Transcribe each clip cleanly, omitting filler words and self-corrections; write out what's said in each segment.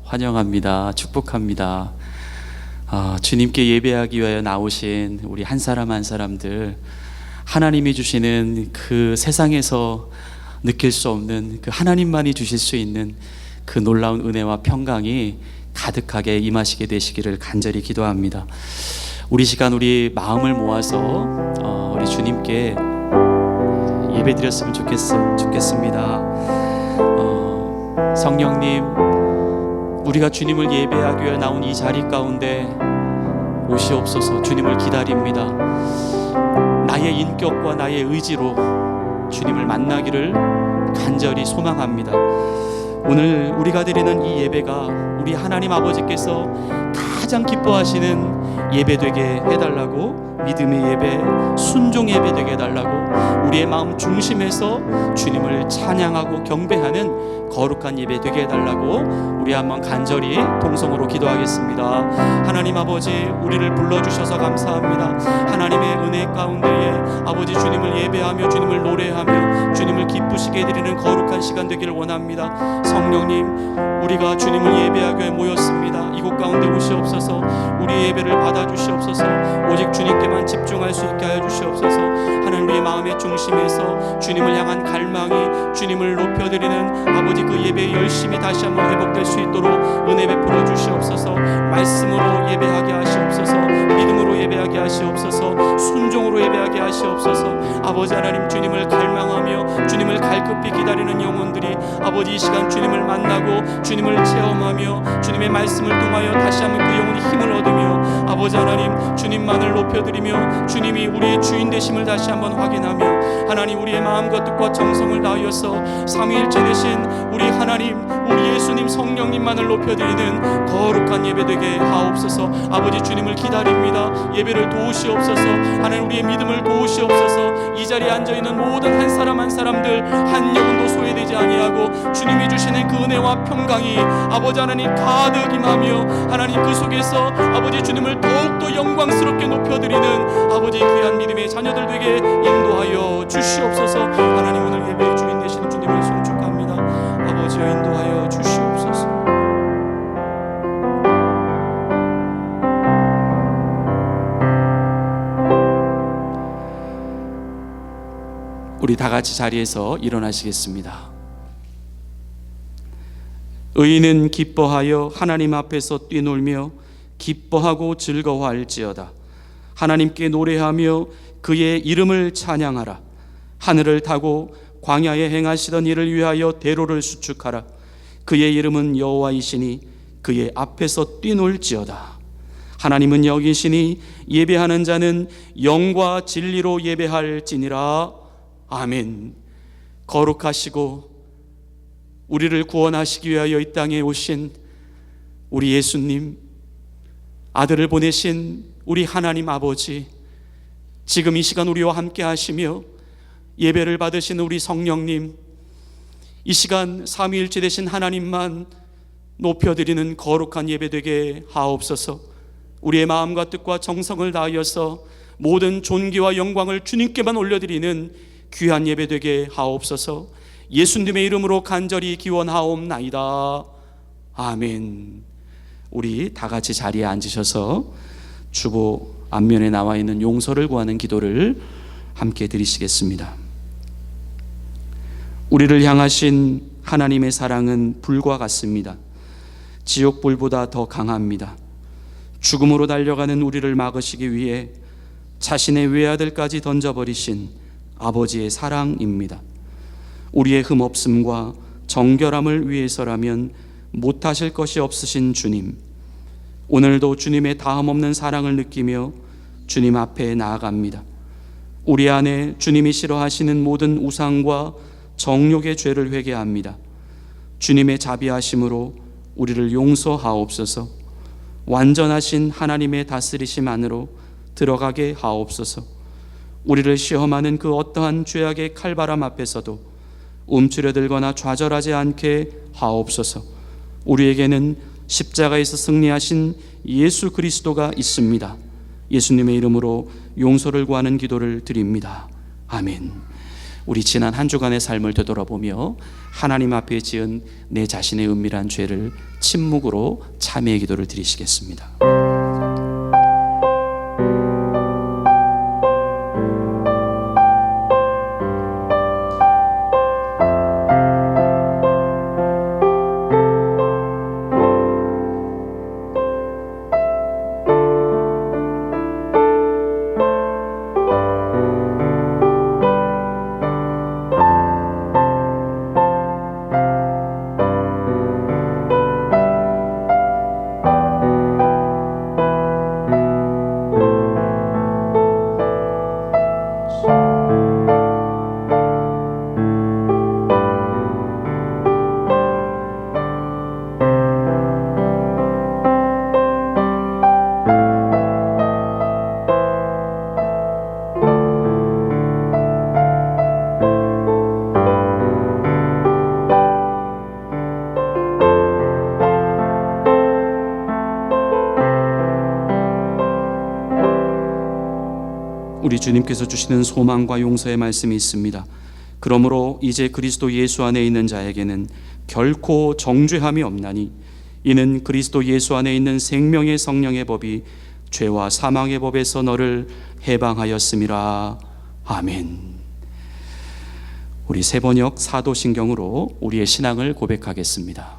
환영합니다. 축복합니다. 주님께 예배하기 위하여 나오신 우리 한 사람 한 사람들, 하나님이 주시는 그 세상에서 느낄 수 없는 그 하나님만이 주실 수 있는 그 놀라운 은혜와 평강이 가득하게 임하시게 되시기를 간절히 기도합니다. 우리 시간 우리 마음을 모아서 우리 주님께 예배드렸으면 좋겠습니다. 성령님, 우리가 주님을 예배하기 위해 나온 이 자리 가운데 오시옵소서. 주님을 기다립니다. 나의 인격과 나의 의지로 주님을 만나기를 간절히 소망합니다. 오늘 우리가 드리는 이 예배가 우리 하나님 아버지께서 가장 기뻐하시는 예배 되게 해달라고, 믿음의 예배, 순종 예배 되게 해달라고, 우리의 마음 중심에서 주님을 찬양하고 경배하는 거룩한 예배 되게 해달라고 우리 한번 간절히 통성으로 기도하겠습니다. 하나님 아버지, 우리를 불러주셔서 감사합니다. 하나님의 은혜 가운데에 아버지 주님을 예배하며 주님을 노래하며 주님을 기쁘시게 해드리는 거룩한 시간 되기를 원합니다. 성령님, 우리가 주님을 예배하기 위해 모였습니다. 이곳 가운데 오시옵소서. 우리 예배를 받아주시옵소서. 오직 주님께만 집중할 수 있게 하여 주시옵소서. 하나님, 우리의 마음의 중심에서 주님을 향한 갈망이 주님을 높여드리는 아버지 그 예배의 열심이 다시 한번 회복될 수 있도록 은혜 베풀어 주시옵소서. 말씀으로 예배하게 하시옵소서. 믿음으로 예배하게 하시옵소서. 순종으로 예배하게 하시옵소서. 아버지 하나님, 주님을 갈망하며 주님을 갈급히 기다리는 영혼들이 아버지 이 시간 주님을 만나고 주님을 체험하며 주님의 말씀을 통하여 다시 한번 그 영혼이 힘을 얻으며 아버지 하나님, 주님만을 높여드리며 주님이 우리의 주인 되심을 다시 한번 확인하며 하나님, 우리의 마음과 뜻과 정성을 다하여서 삼위일체 되신 우리 하나님, 우리 예수님 성령님만을 높여드리는 거룩한 예배 되게 하옵소서. 아버지, 주님을 기다립니다. 예배를 도우시옵소서. 하나님, 우리의 믿음을 도우시옵소서. 이 자리에 앉아있는 모든 한 사람 한 사람들 한 영혼도 소외되지 아니하고 주님이 주시는 그 은혜와 평강이 아버지 하나님 가득 임하며 하나님 그 속에서 아버지 주님을 더욱더 영광스럽게 높여드리는 아버지 귀한 믿음의 자녀들 되게 인도하여 주시옵소서. 하나님, 오늘 예배의 주인 되시는 주님을 송축합니다. 아버지여, 인도하여 주시옵소서. 우리 다 같이 자리에서 일어나시겠습니다. 의인은 기뻐하여 하나님 앞에서 뛰놀며 기뻐하고 즐거워할지어다. 하나님께 노래하며 그의 이름을 찬양하라. 하늘을 타고 광야에 행하시던 일을 위하여 대로를 수축하라. 그의 이름은 여호와이시니 그의 앞에서 뛰놀지어다. 하나님은 여기시니 예배하는 자는 영과 진리로 예배할지니라. 아멘. 거룩하시고 우리를 구원하시기 위하여 이 땅에 오신 우리 예수님, 아들을 보내신 우리 하나님 아버지, 지금 이 시간 우리와 함께 하시며 예배를 받으신 우리 성령님, 이 시간 삼위일체 되신 하나님만 높여드리는 거룩한 예배 되게 하옵소서. 우리의 마음과 뜻과 정성을 다하여서 모든 존귀와 영광을 주님께만 올려드리는 귀한 예배 되게 하옵소서. 예수님의 이름으로 간절히 기원하옵나이다. 아멘. 우리 다 같이 자리에 앉으셔서 주보 앞면에 나와 있는 용서를 구하는 기도를 함께 드리시겠습니다. 우리를 향하신 하나님의 사랑은 불과 같습니다. 지옥불보다 더 강합니다. 죽음으로 달려가는 우리를 막으시기 위해 자신의 외아들까지 던져버리신 아버지의 사랑입니다. 우리의 흠없음과 정결함을 위해서라면 못하실 것이 없으신 주님, 오늘도 주님의 다함없는 사랑을 느끼며 주님 앞에 나아갑니다. 우리 안에 주님이 싫어하시는 모든 우상과 정욕의 죄를 회개합니다. 주님의 자비하심으로 우리를 용서하옵소서. 완전하신 하나님의 다스리심 안으로 들어가게 하옵소서. 우리를 시험하는 그 어떠한 죄악의 칼바람 앞에서도 움츠려들거나 좌절하지 않게 하옵소서. 우리에게는 십자가에서 승리하신 예수 그리스도가 있습니다. 예수님의 이름으로 용서를 구하는 기도를 드립니다. 아멘. 우리 지난 한 주간의 삶을 되돌아보며 하나님 앞에 지은 내 자신의 은밀한 죄를 침묵으로 참회의 기도를 드리시겠습니다. 우리 주님께서 주시는 소망과 용서의 말씀이 있습니다. 그러므로 이제 그리스도 예수 안에 있는 자에게는 결코 정죄함이 없나니 이는 그리스도 예수 안에 있는 생명의 성령의 법이 죄와 사망의 법에서 너를 해방하였음이라. 아멘. 우리 세번역 사도신경으로 우리의 신앙을 고백하겠습니다.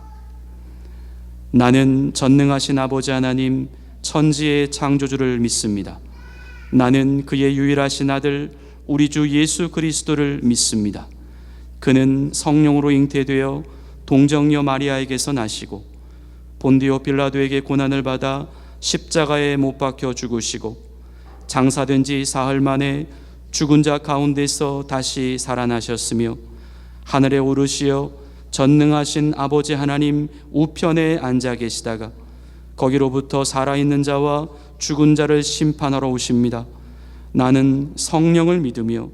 나는 전능하신 아버지 하나님 천지의 창조주를 믿습니다. 나는 그의 유일하신 아들 우리 주 예수 그리스도를 믿습니다. 그는 성령으로 잉태되어 동정녀 마리아에게서 나시고 본디오 빌라도에게 고난을 받아 십자가에 못 박혀 죽으시고 장사된 지 사흘 만에 죽은 자 가운데서 다시 살아나셨으며 하늘에 오르시어 전능하신 아버지 하나님 우편에 앉아 계시다가 거기로부터 살아있는 자와 죽은 자를 심판하러 오십니다. 나는 성령을 믿으며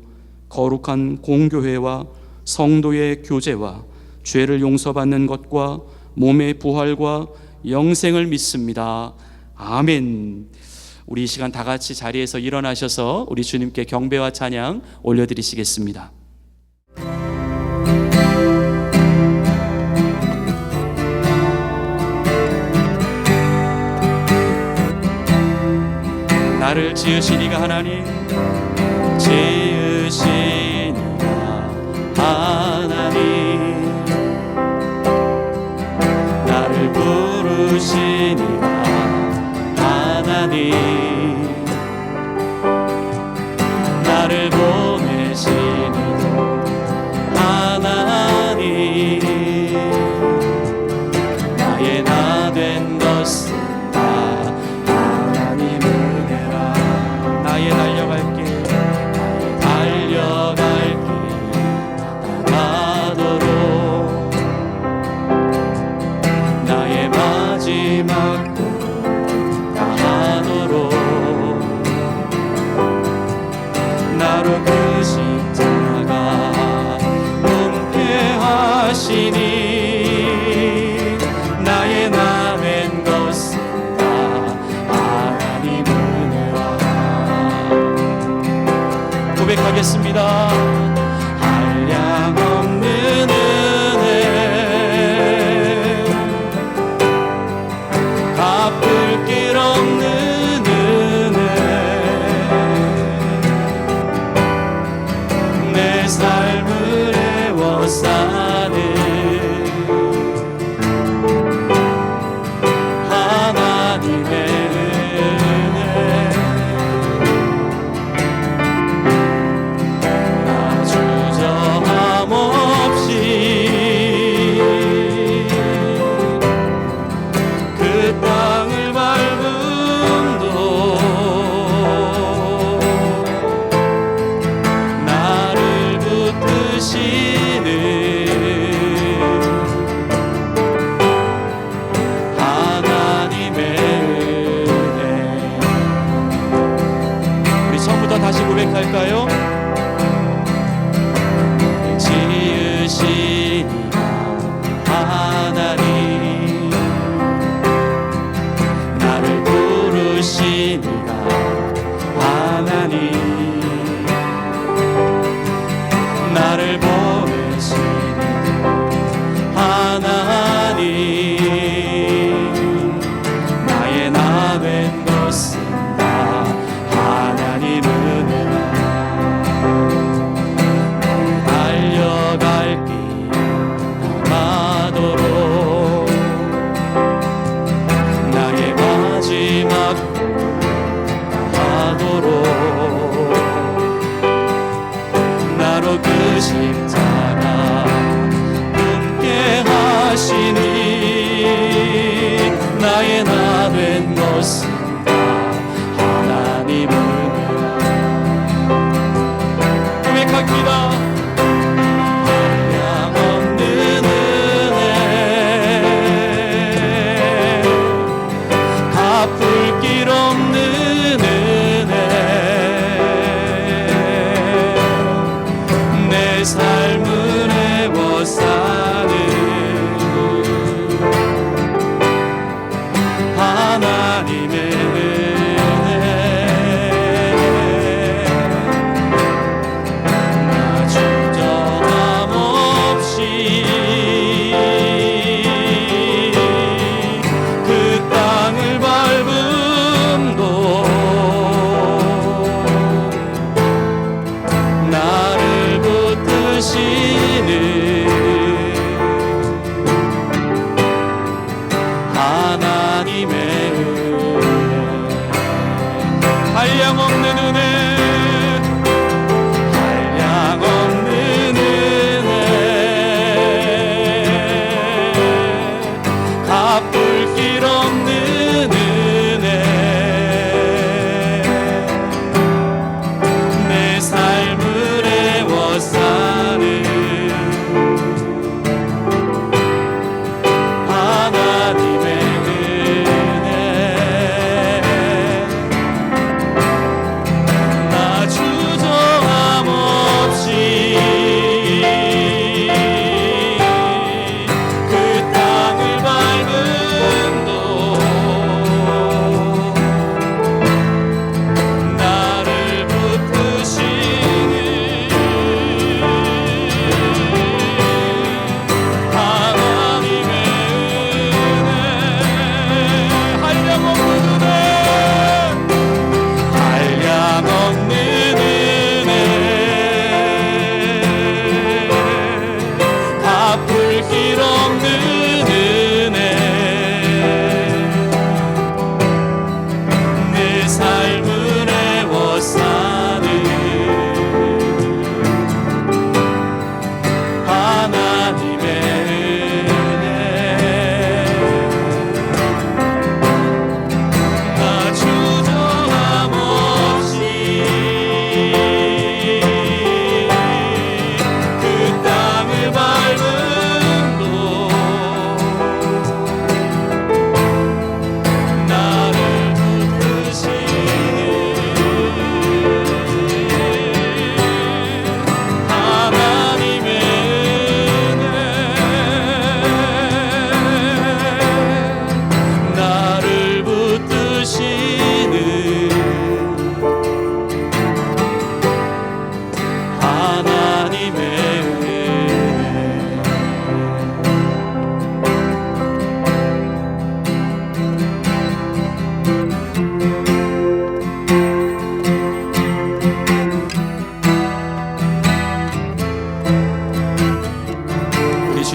거룩한 공교회와 성도의 교제와 죄를 용서받는 것과 몸의 부활과 영생을 믿습니다. 아멘. 우리 이 시간 다 같이 자리에서 일어나셔서 우리 주님께 경배와 찬양 올려드리시겠습니다. 나를 지으신 이가 하나님, 지으신 이가 하나님, 나를 부르신 이가 하나님, 나를 보내신 이가 하나님, 나의 나 된 것은 나의 달려갈 길 나가도록 나의 마지막 다하도록 나로 그 십자가 은폐하시니 나의 나 된 것은 고백하겠습니다. 한량없는 은혜, 갚을 길 없는 은혜, 내 삶을 애워싸는 하나님의 은혜,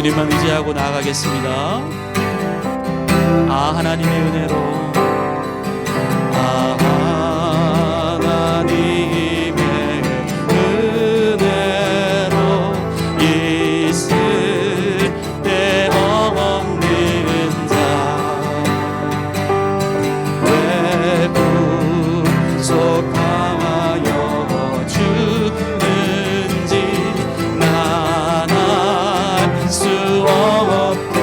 주님만 의지하고 나아가겠습니다. 아, 하나님의 은혜로, 아, 하나님의 은혜로 있을 데 없는 자 왜 구속하여 주는지 난 알 수 없도다.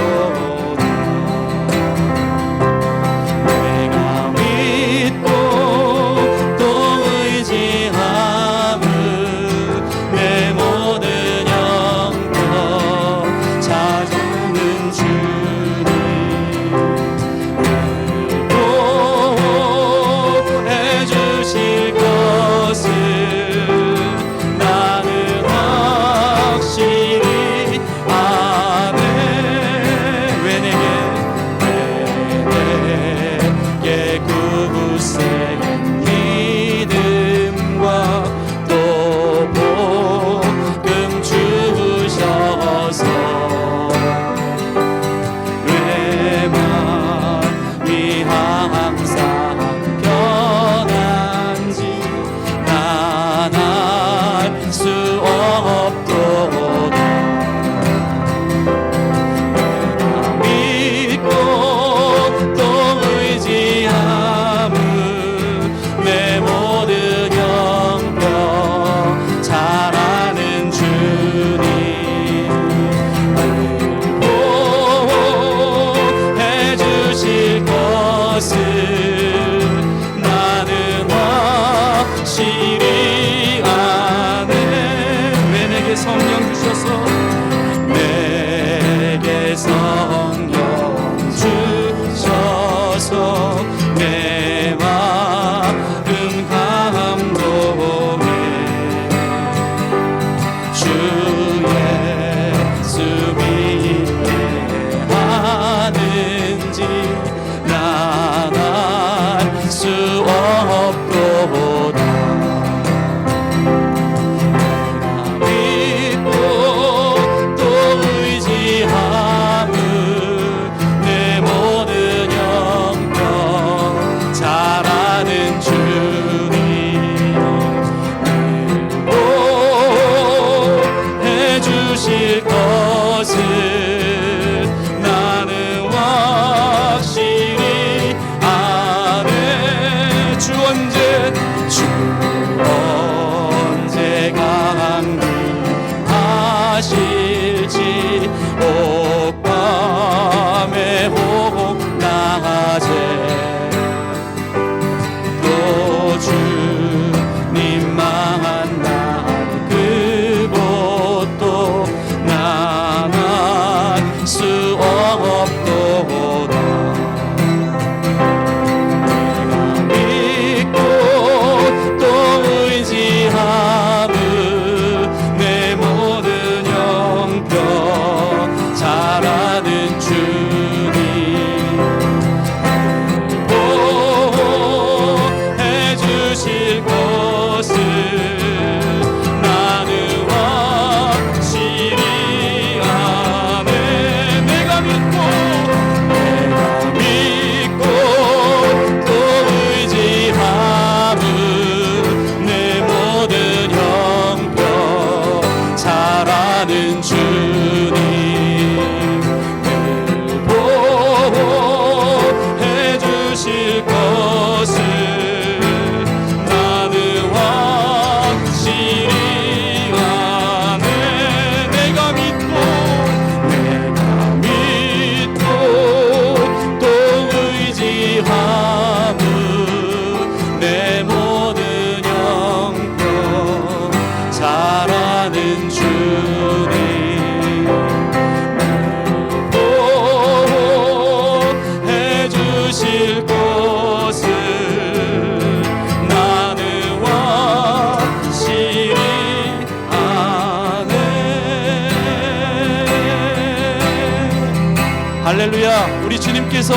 할렐루야. 우리 주님께서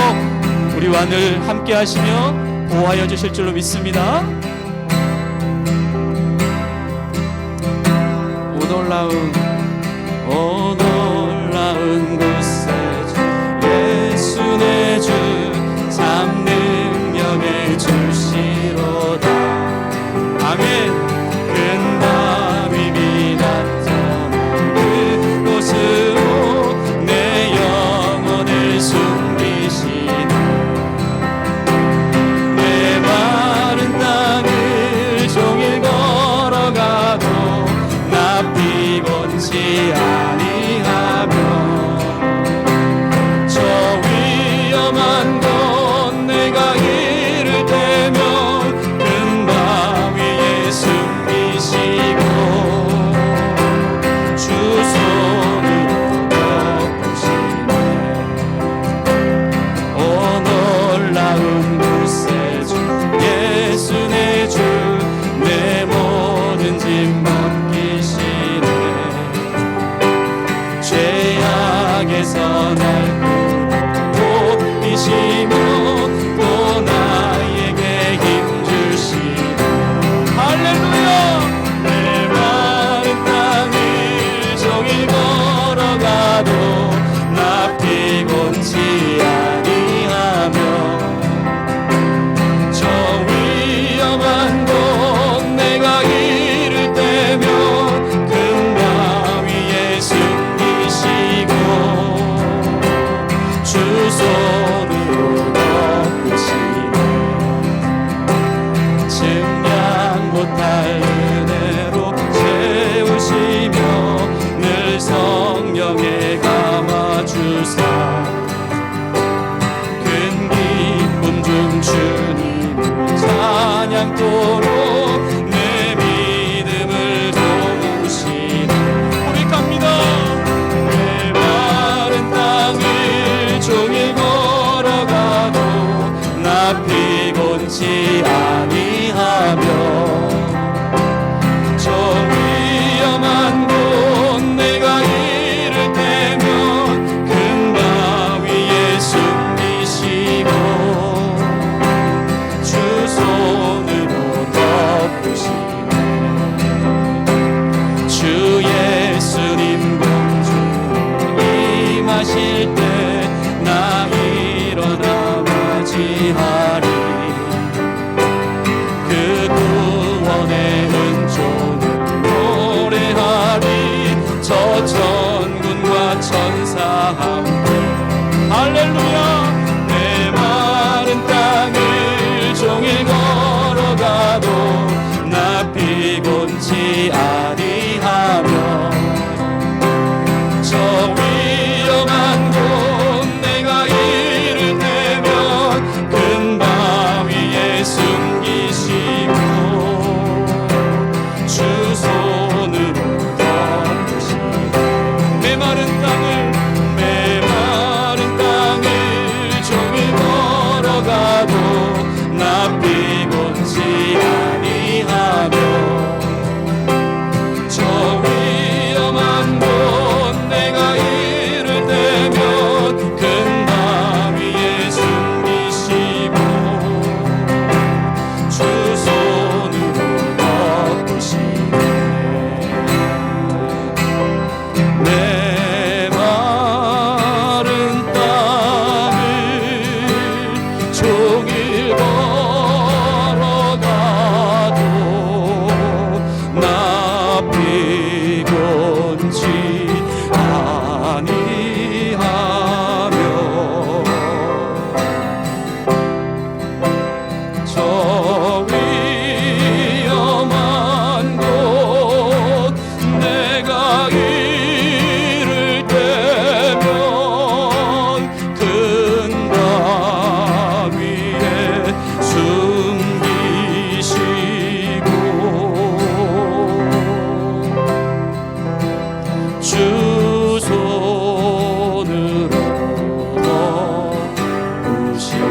우리와 늘 함께 하시며 보호하여 주실 줄로 믿습니다. 오 놀라운 곳에 예수 내 주 참 능력을 주시로다. 아멘. 큰 바위비 나타난 그곳으로 내 영혼을 숨기시네. 내 마른 땅을 종일 걸어가도 나 피곤치 아니하며 저 위험한 곳 내가 이를 때면 큰 바위에 숨기시고 주 손으로 덮으시네. 오 놀라운 구세주 예수 내 주 내 모든 짐 벗기시네. 죄악에서 날 구원이시며 또 나에게 힘 주시네. 할렐루야. 내 마른 땅을 종일 걸어가도 나 피곤치 아니하며 저 위험한 곳 내가 이를 때면 큰 바위에 숨기시고 주 손으로 덮으시네. 증량 못할 은혜로 채우시며 늘 성령에 감아주사 큰 기쁨 중 주님을 찬양토록 내 믿음을 도우시네. 고백합니다. 내 마른 땅을 종일 걸어가도 나 피곤치 아니하며 저 위험한 곳 내가 이를 때면 큰 바위에 숨기시고 주 손으로 덮으시네. 주 예수님 공주 임하실 때 나 일어나 맞이하리. 그 구원의 은총을 노래하리. 저 천군과 천사 함께 할렐루야. 내 마른 땅을 종일 걸어가도 나 피곤치 아니하며 저 위험한 곳 내가 이를 때면 큰 바위에 숨기시고 주 손으로 덮으시네. 메마른 땅을 종일 걸어가도 나 피곤치 아니하며 저 위험한 곳 내가 이를 때면 큰 바위에 숨기시고 주 손으로 덮으시네. 내 마른 땅을 종일 걸어가도 나 피곤치 아니하며 저 위험한 곳 내가 이를 때면 큰 바위에 숨기시고 주 손으로 덮으시네.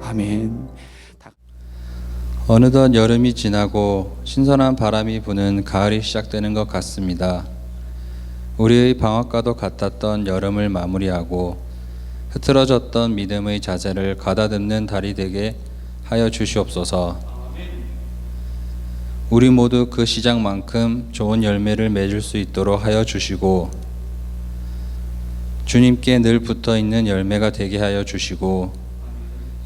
아멘. 어느덧 여름이 지나고 신선한 바람이 부는 가을이 시작되는 것 같습니다. 우리의 방학과도 같았던 여름을 마무리하고 흐트러졌던 믿음의 자세를 가다듬는 달이 되게 하여 주시옵소서. 우리 모두 그 시작만큼 좋은 열매를 맺을 수 있도록 하여 주시고 주님께 늘 붙어있는 열매가 되게 하여 주시고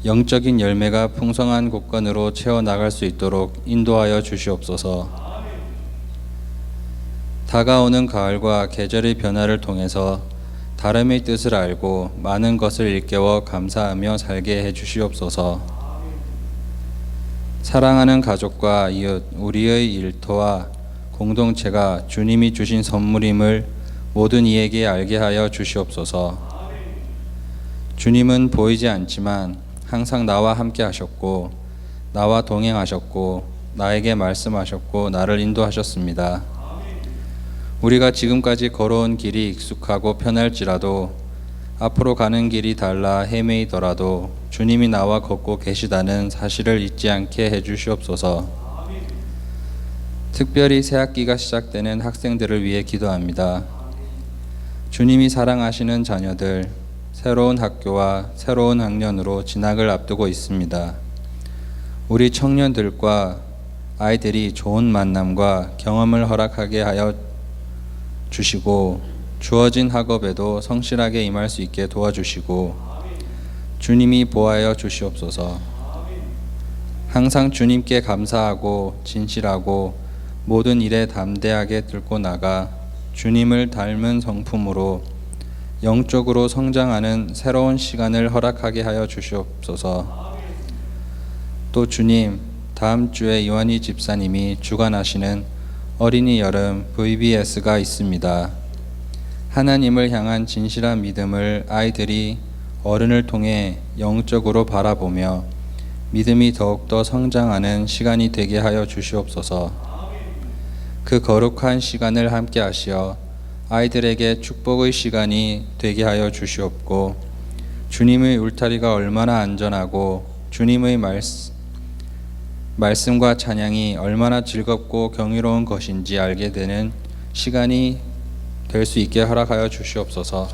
영적인 열매가 풍성한 곳간으로 채워나갈 수 있도록 인도하여 주시옵소서. 다가오는 가을과 계절의 변화를 통해서 다름의 뜻을 알고 많은 것을 일깨워 감사하며 살게 해주시옵소서. 사랑하는 가족과 이웃, 우리의 일터와 공동체가 주님이 주신 선물임을 모든 이에게 알게 하여 주시옵소서. 주님은 보이지 않지만 항상 나와 함께 하셨고 나와 동행하셨고 나에게 말씀하셨고 나를 인도하셨습니다. 우리가 지금까지 걸어온 길이 익숙하고 편할지라도 앞으로 가는 길이 달라 헤매이더라도 주님이 나와 걷고 계시다는 사실을 잊지 않게 해주시옵소서. 특별히 새학기가 시작되는 학생들을 위해 기도합니다. 주님이 사랑하시는 자녀들, 새로운 학교와 새로운 학년으로 진학을 앞두고 있습니다. 우리 청년들과 아이들이 좋은 만남과 경험을 허락하게 하여 주시고 주어진 학업에도 성실하게 임할 수 있게 도와주시고 주님이 보호하여 주시옵소서. 항상 주님께 감사하고 진실하고 모든 일에 담대하게 들고 나가 주님을 닮은 성품으로 영적으로 성장하는 새로운 시간을 허락하게 하여 주시옵소서. 또 주님, 다음 주에 이완희 집사님이 주관하시는 어린이 여름 VBS가 있습니다. 하나님을 향한 진실한 믿음을 아이들이 어른을 통해 영적으로 바라보며 믿음이 더욱더 성장하는 시간이 되게 하여 주시옵소서. 그 거룩한 시간을 함께 하시어 아이들에게 축복의 시간이 되게 하여 주시옵고 주님의 울타리가 얼마나 안전하고 주님의 말씀과 찬양이 얼마나 즐겁고 경이로운 것인지 알게 되는 시간이 될 수 있게 허락하여 주시옵소서.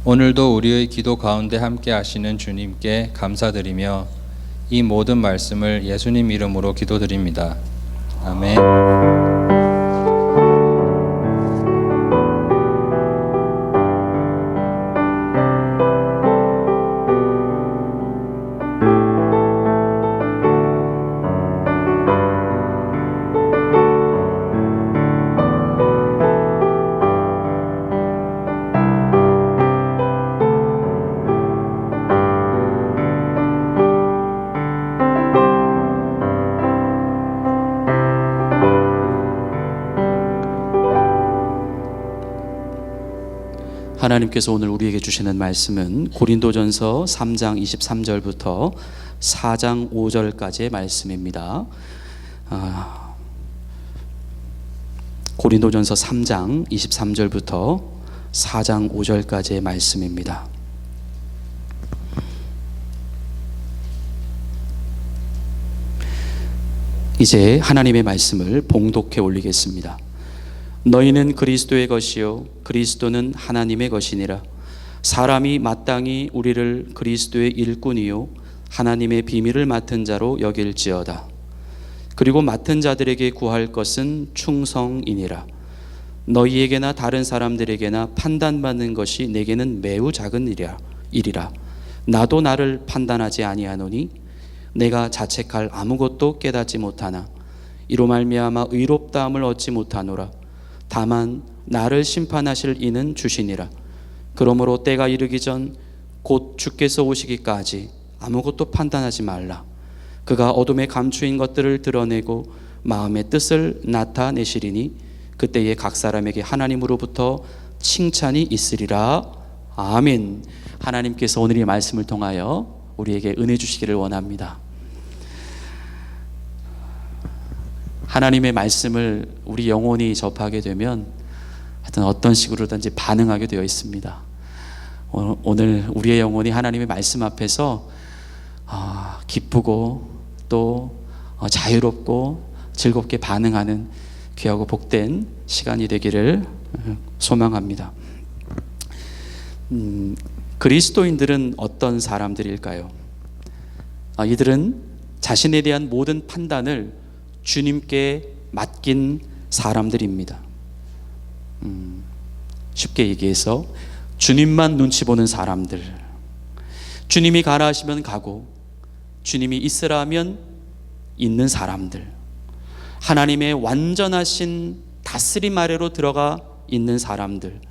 오늘도 우리의 기도 가운데 함께 하시는 주님께 감사드리며 이 모든 말씀을 예수님 이름으로 기도드립니다. 아멘. 하나님께서 오늘 우리에게 주시는 말씀은 고린도전서 3장 23절부터 4장 5절까지의 말씀입니다. 고린도전서 3장 23절부터 4장 5절까지의 말씀입니다. 이제 하나님의 말씀을 봉독해 올리겠습니다. 너희는 그리스도의 것이요 그리스도는 하나님의 것이니라. 사람이 마땅히 우리를 그리스도의 일꾼이요 하나님의 비밀을 맡은 자로 여길지어다. 그리고 맡은 자들에게 구할 것은 충성이니라. 너희에게나 다른 사람들에게나 판단받는 것이 내게는 매우 작은 일이라. 나도 나를 판단하지 아니하노니 내가 자책할 아무것도 깨닫지 못하나 이로 말미암아 의롭다함을 얻지 못하노라. 다만 나를 심판하실 이는 주시니라. 그러므로 때가 이르기 전 곧 주께서 오시기까지 아무것도 판단하지 말라. 그가 어둠에 감추인 것들을 드러내고 마음의 뜻을 나타내시리니 그때에 각 사람에게 하나님으로부터 칭찬이 있으리라. 아멘. 하나님께서 오늘 이 말씀을 통하여 우리에게 은혜 주시기를 원합니다. 하나님의 말씀을 우리 영혼이 접하게 되면 하여튼 어떤 식으로든지 반응하게 되어 있습니다. 오늘 우리의 영혼이 하나님의 말씀 앞에서 기쁘고 또 자유롭고 즐겁게 반응하는 귀하고 복된 시간이 되기를 소망합니다. 그리스도인들은 어떤 사람들일까요? 이들은 자신에 대한 모든 판단을 주님께 맡긴 사람들입니다. 쉽게 얘기해서 주님만 눈치 보는 사람들, 주님이 가라 하시면 가고 주님이 있으라 하면 있는 사람들, 하나님의 완전하신 다스림 아래로 들어가 있는 사람들,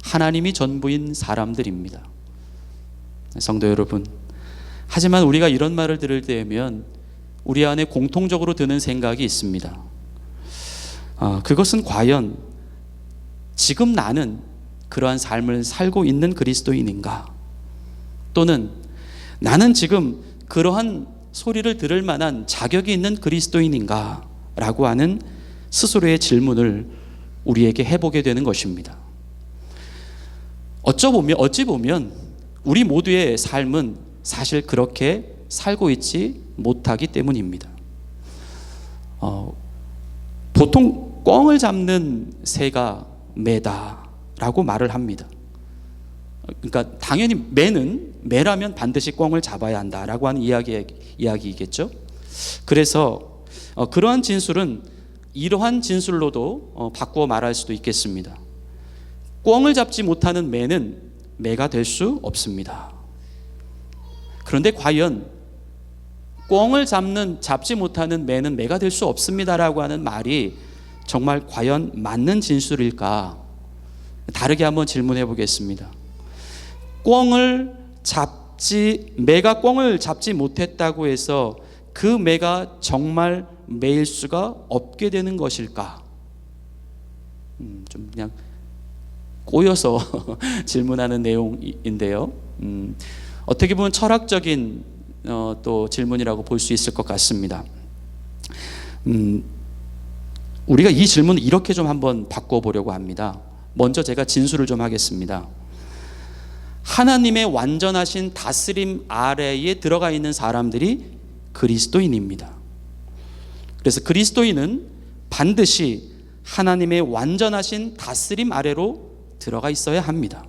하나님이 전부인 사람들입니다. 성도 여러분, 하지만 우리가 이런 말을 들을 때면 우리 안에 공통적으로 드는 생각이 있습니다. 그것은 과연 지금 나는 그러한 삶을 살고 있는 그리스도인인가? 또는 나는 지금 그러한 소리를 들을 만한 자격이 있는 그리스도인인가? 라고 하는 스스로의 질문을 우리에게 해보게 되는 것입니다. 어찌 보면 우리 모두의 삶은 사실 그렇게 살고 있지 못하기 때문입니다. 보통 꿩을 잡는 새가 매다라고 말을 합니다. 그러니까 당연히 매라면 반드시 꿩을 잡아야 한다라고 하는 이야기이겠죠. 그래서 그러한 진술은 이러한 진술로도 바꾸어 말할 수도 있겠습니다. 꿩을 잡지 못하는 매는 매가 될 수 없습니다. 그런데 과연 꿩을 잡지 못하는 매는 매가 될 수 없습니다라고 하는 말이 정말 과연 맞는 진술일까? 다르게 한번 질문해 보겠습니다. 매가 꿩을 잡지 못했다고 해서 그 매가 정말 매일 수가 없게 되는 것일까? 좀 그냥 꼬여서 질문하는 내용인데요. 어떻게 보면 철학적인 또 질문이라고 볼 수 있을 것 같습니다. 우리가 이 질문을 이렇게 좀 한번 바꿔보려고 합니다. 먼저 제가 진술을 좀 하겠습니다. 하나님의 완전하신 다스림 아래에 들어가 있는 사람들이 그리스도인입니다. 그래서 그리스도인은 반드시 하나님의 완전하신 다스림 아래로 들어가 있어야 합니다.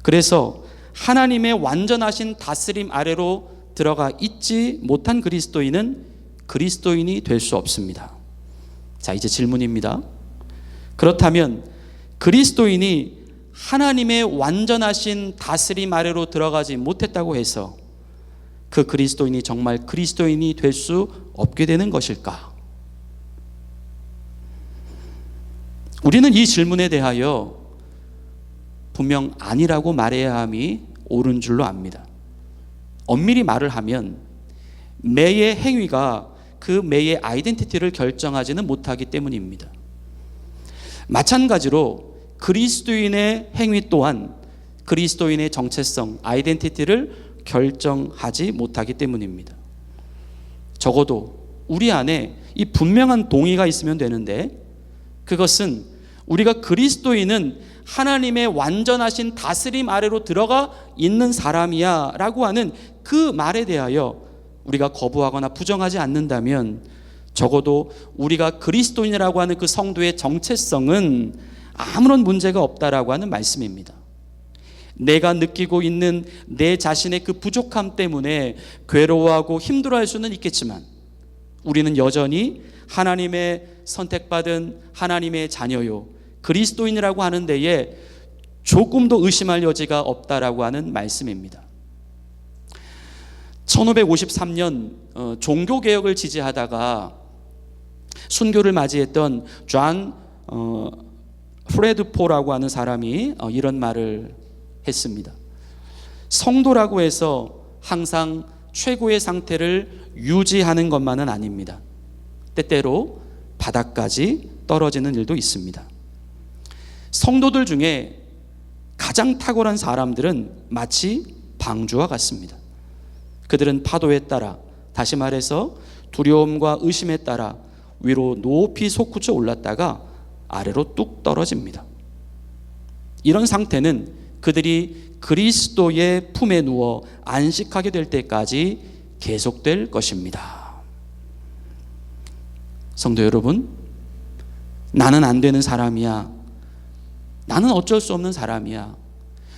그래서 하나님의 완전하신 다스림 아래로 들어가 있지 못한 그리스도인은 그리스도인이 될 수 없습니다. 자, 이제 질문입니다. 그렇다면 그리스도인이 하나님의 완전하신 다스림 아래로 들어가지 못했다고 해서 그 그리스도인이 정말 그리스도인이 될 수 없게 되는 것일까? 우리는 이 질문에 대하여 분명 아니라고 말해야 함이 옳은 줄로 압니다. 엄밀히 말을 하면 매의 행위가 그 매의 아이덴티티를 결정하지는 못하기 때문입니다. 마찬가지로 그리스도인의 행위 또한 그리스도인의 정체성, 아이덴티티를 결정하지 못하기 때문입니다. 적어도 우리 안에 이 분명한 동의가 있으면 되는데, 그것은 우리가 그리스도인은 하나님의 완전하신 다스림 아래로 들어가 있는 사람이야 라고 하는 그 말에 대하여 우리가 거부하거나 부정하지 않는다면 적어도 우리가 그리스도인이라고 하는 그 성도의 정체성은 아무런 문제가 없다라고 하는 말씀입니다. 내가 느끼고 있는 내 자신의 그 부족함 때문에 괴로워하고 힘들어할 수는 있겠지만 우리는 여전히 하나님의 선택받은 하나님의 자녀요, 그리스도인이라고 하는 데에 조금도 의심할 여지가 없다라고 하는 말씀입니다. 1553년 종교개혁을 지지하다가 순교를 맞이했던 존 프레드포라고 하는 사람이 이런 말을 했습니다. 성도라고 해서 항상 최고의 상태를 유지하는 것만은 아닙니다. 때때로 바닥까지 떨어지는 일도 있습니다. 성도들 중에 가장 탁월한 사람들은 마치 방주와 같습니다. 그들은 파도에 따라, 다시 말해서 두려움과 의심에 따라 위로 높이 솟구쳐 올랐다가 아래로 뚝 떨어집니다. 이런 상태는 그들이 그리스도의 품에 누워 안식하게 될 때까지 계속될 것입니다. 성도 여러분, 나는 안 되는 사람이야. 나는 어쩔 수 없는 사람이야.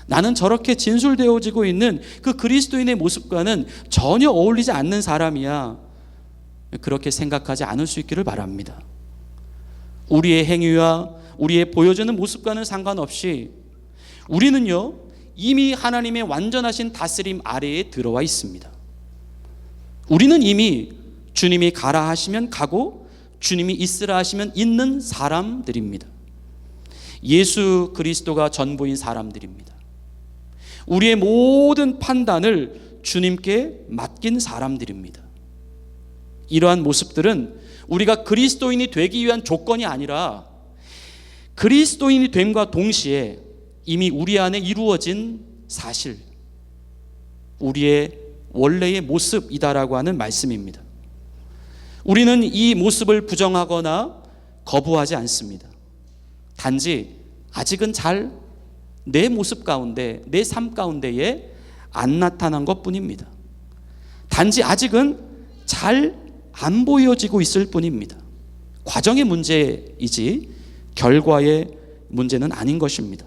나는 저렇게 진술되어지고 있는 그 그리스도인의 모습과는 전혀 어울리지 않는 사람이야. 그렇게 생각하지 않을 수 있기를 바랍니다. 우리의 행위와 우리의 보여주는 모습과는 상관없이 우리는요, 이미 하나님의 완전하신 다스림 아래에 들어와 있습니다. 우리는 이미 주님이 가라 하시면 가고 주님이 있으라 하시면 있는 사람들입니다. 예수 그리스도가 전부인 사람들입니다. 우리의 모든 판단을 주님께 맡긴 사람들입니다. 이러한 모습들은 우리가 그리스도인이 되기 위한 조건이 아니라 그리스도인이 됨과 동시에 이미 우리 안에 이루어진 사실, 우리의 원래의 모습이다라고 하는 말씀입니다. 우리는 이 모습을 부정하거나 거부하지 않습니다. 단지 아직은 잘 내 모습 가운데, 내 삶 가운데에 안 나타난 것뿐입니다. 단지 아직은 잘 안 보여지고 있을 뿐입니다. 과정의 문제이지 결과의 문제는 아닌 것입니다.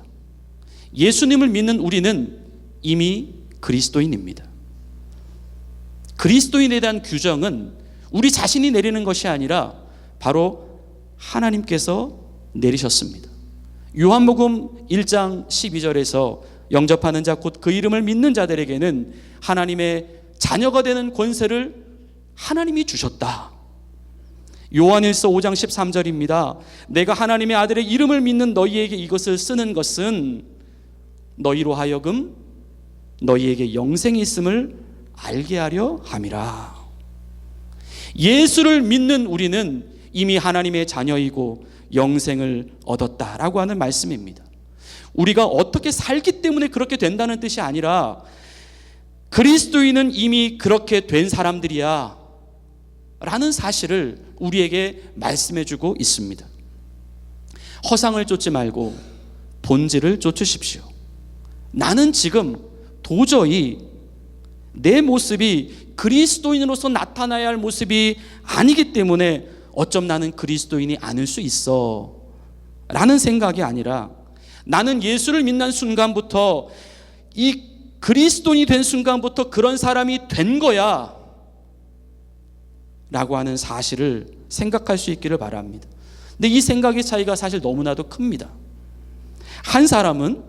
예수님을 믿는 우리는 이미 그리스도인입니다. 그리스도인에 대한 규정은 우리 자신이 내리는 것이 아니라 바로 하나님께서 내리셨습니다. 요한복음 1장 12절에서 영접하는 자 곧 그 이름을 믿는 자들에게는 하나님의 자녀가 되는 권세를 하나님이 주셨다. 요한일서 5장 13절입니다. 내가 하나님의 아들의 이름을 믿는 너희에게 이것을 쓰는 것은 너희로 하여금 너희에게 영생이 있음을 알게 하려 함이라. 예수를 믿는 우리는 이미 하나님의 자녀이고 영생을 얻었다라고 하는 말씀입니다. 우리가 어떻게 살기 때문에 그렇게 된다는 뜻이 아니라 그리스도인은 이미 그렇게 된 사람들이야 라는 사실을 우리에게 말씀해주고 있습니다. 허상을 쫓지 말고 본질을 쫓으십시오. 나는 지금 도저히 내 모습이 그리스도인으로서 나타나야 할 모습이 아니기 때문에 어쩜 나는 그리스도인이 아닐 수 있어 라는 생각이 아니라 나는 예수를 믿는 순간부터, 이 그리스도인이 된 순간부터 그런 사람이 된 거야 라고 하는 사실을 생각할 수 있기를 바랍니다. 근데 이 생각의 차이가 사실 너무나도 큽니다. 한 사람은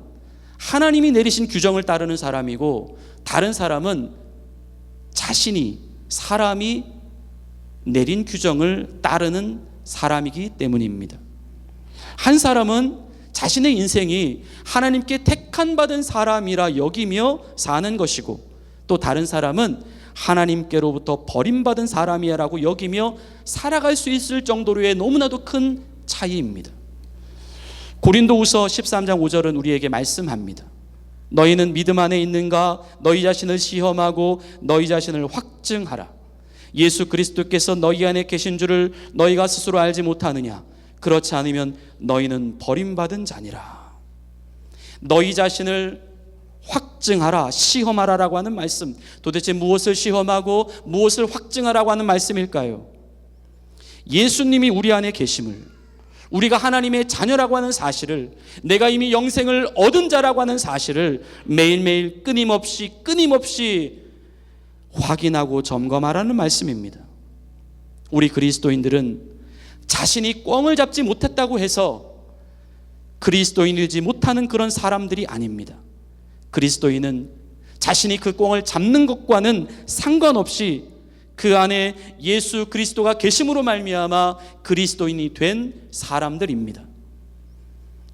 하나님이 내리신 규정을 따르는 사람이고 다른 사람은 자신이, 사람이 내린 규정을 따르는 사람이기 때문입니다. 한 사람은 자신의 인생이 하나님께 택한 받은 사람이라 여기며 사는 것이고 또 다른 사람은 하나님께로부터 버림받은 사람이라고 여기며 살아갈 수 있을 정도로의 너무나도 큰 차이입니다. 고린도후서 13장 5절은 우리에게 말씀합니다. 너희는 믿음 안에 있는가? 너희 자신을 시험하고 너희 자신을 확증하라. 예수 그리스도께서 너희 안에 계신 줄을 너희가 스스로 알지 못하느냐? 그렇지 않으면 너희는 버림받은 자니라. 너희 자신을 확증하라, 시험하라라고 하는 말씀, 도대체 무엇을 시험하고 무엇을 확증하라고 하는 말씀일까요? 예수님이 우리 안에 계심을, 우리가 하나님의 자녀라고 하는 사실을, 내가 이미 영생을 얻은 자라고 하는 사실을 매일매일 끊임없이 확인하고 점검하라는 말씀입니다. 우리 그리스도인들은 자신이 꿩을 잡지 못했다고 해서 그리스도인이지 못하는 그런 사람들이 아닙니다. 그리스도인은 자신이 그 꿩을 잡는 것과는 상관없이 그 안에 예수 그리스도가 계심으로 말미암아 그리스도인이 된 사람들입니다.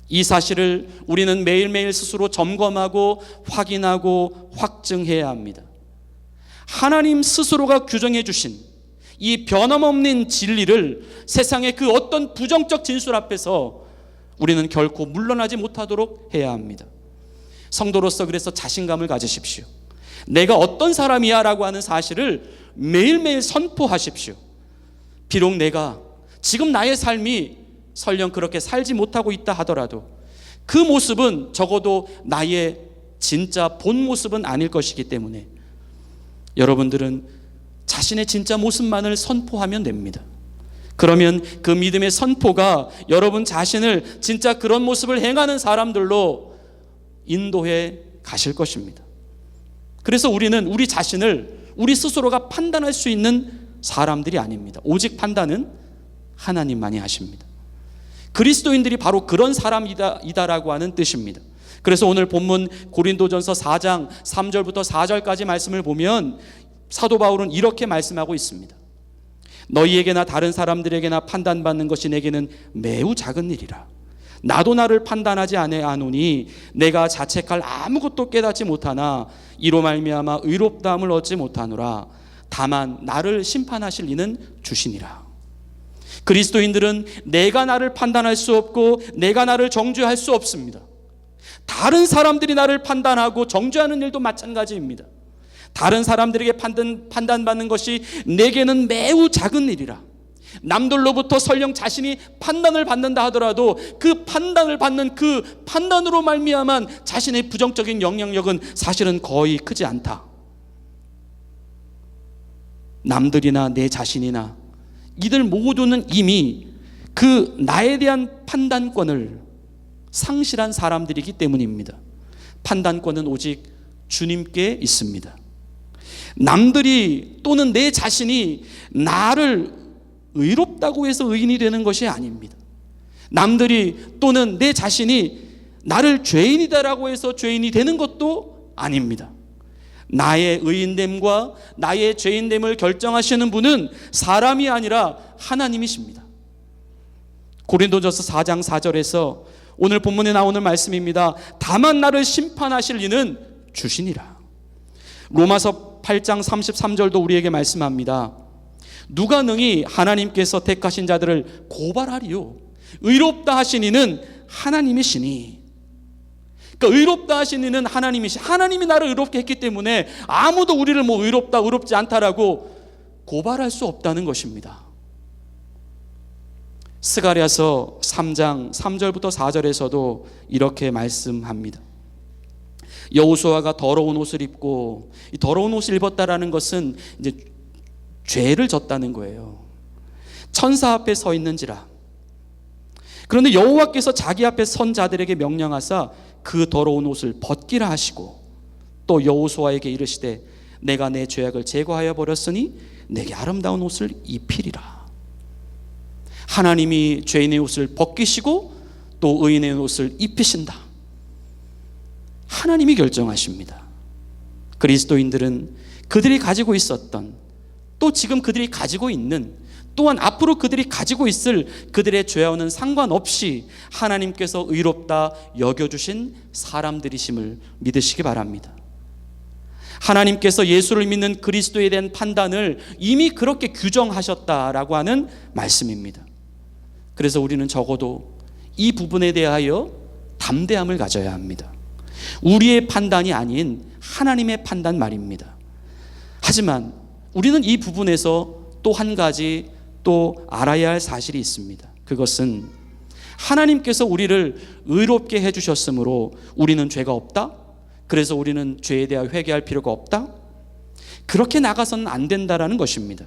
이 사실을 우리는 매일매일 스스로 점검하고 확인하고 확증해야 합니다. 하나님 스스로가 규정해 주신 이 변함없는 진리를 세상의 그 어떤 부정적 진술 앞에서 우리는 결코 물러나지 못하도록 해야 합니다. 성도로서 그래서 자신감을 가지십시오. 내가 어떤 사람이야 라고 하는 사실을 매일매일 선포하십시오. 비록 내가 지금 나의 삶이 설령 그렇게 살지 못하고 있다 하더라도 그 모습은 적어도 나의 진짜 본 모습은 아닐 것이기 때문에 여러분들은 자신의 진짜 모습만을 선포하면 됩니다. 그러면 그 믿음의 선포가 여러분 자신을 진짜 그런 모습을 행하는 사람들로 인도해 가실 것입니다. 그래서 우리는 우리 자신을 우리 스스로가 판단할 수 있는 사람들이 아닙니다. 오직 판단은 하나님만이 하십니다. 그리스도인들이 바로 그런 사람이다라고 하는 뜻입니다. 그래서 오늘 본문 고린도전서 4장 3절부터 4절까지 말씀을 보면 사도 바울은 이렇게 말씀하고 있습니다. 너희에게나 다른 사람들에게나 판단받는 것이 내게는 매우 작은 일이라. 나도 나를 판단하지 아노니 내가 자책할 아무것도 깨닫지 못하나 이로 말미암아 의롭다함을 얻지 못하노라. 다만 나를 심판하실 이는 주시니라. 그리스도인들은 내가 나를 판단할 수 없고 내가 나를 정죄할 수 없습니다. 다른 사람들이 나를 판단하고 정죄하는 일도 마찬가지입니다. 다른 사람들에게 판단받는 것이 내게는 매우 작은 일이라. 남들로부터 설령 자신이 판단을 받는다 하더라도 그 판단을 받는 그 판단으로 말미암아 자신의 부정적인 영향력은 사실은 거의 크지 않다. 남들이나 내 자신이나 이들 모두는 이미 그 나에 대한 판단권을 상실한 사람들이기 때문입니다. 판단권은 오직 주님께 있습니다. 남들이 또는 내 자신이 나를 의롭다고 해서 의인이 되는 것이 아닙니다. 남들이 또는 내 자신이 나를 죄인이다라고 해서 죄인이 되는 것도 아닙니다. 나의 의인됨과 나의 죄인됨을 결정하시는 분은 사람이 아니라 하나님이십니다. 고린도전서 4장 4절에서 오늘 본문에 나오는 말씀입니다. 다만 나를 심판하실 이는 주시니라. 로마서 8장 33절도 우리에게 말씀합니다. 누가 능히 하나님께서 택하신 자들을 고발하리요? 의롭다 하신 이는 하나님이시니. 그러니까 의롭다 하신 이는 하나님이 나를 의롭게 했기 때문에 아무도 우리를 의롭다 의롭지 않다라고 고발할 수 없다는 것입니다. 스가랴서 3장 3절부터 4절에서도 이렇게 말씀합니다. 여호수아가 더러운 옷을 입고, 이 더러운 옷을 입었다라는 것은 이제 죄를 졌다는 거예요. 천사 앞에 서 있는지라. 그런데 여호와께서 자기 앞에 선 자들에게 명령하사 그 더러운 옷을 벗기라 하시고 또 여호수아에게 이르시되 내가 내 죄악을 제거하여 버렸으니 내게 아름다운 옷을 입히리라. 하나님이 죄인의 옷을 벗기시고 또 의인의 옷을 입히신다. 하나님이 결정하십니다. 그리스도인들은 그들이 가지고 있었던, 또 지금 그들이 가지고 있는, 또한 앞으로 그들이 가지고 있을 그들의 죄와는 상관없이 하나님께서 의롭다 여겨주신 사람들이심을 믿으시기 바랍니다. 하나님께서 예수를 믿는 그리스도에 대한 판단을 이미 그렇게 규정하셨다라고 하는 말씀입니다. 그래서 우리는 적어도 이 부분에 대하여 담대함을 가져야 합니다. 우리의 판단이 아닌 하나님의 판단 말입니다. 하지만 우리는 이 부분에서 또 한 가지 또 알아야 할 사실이 있습니다. 그것은 하나님께서 우리를 의롭게 해주셨으므로 우리는 죄가 없다? 그래서 우리는 죄에 대하여 회개할 필요가 없다? 그렇게 나가서는 안 된다라는 것입니다.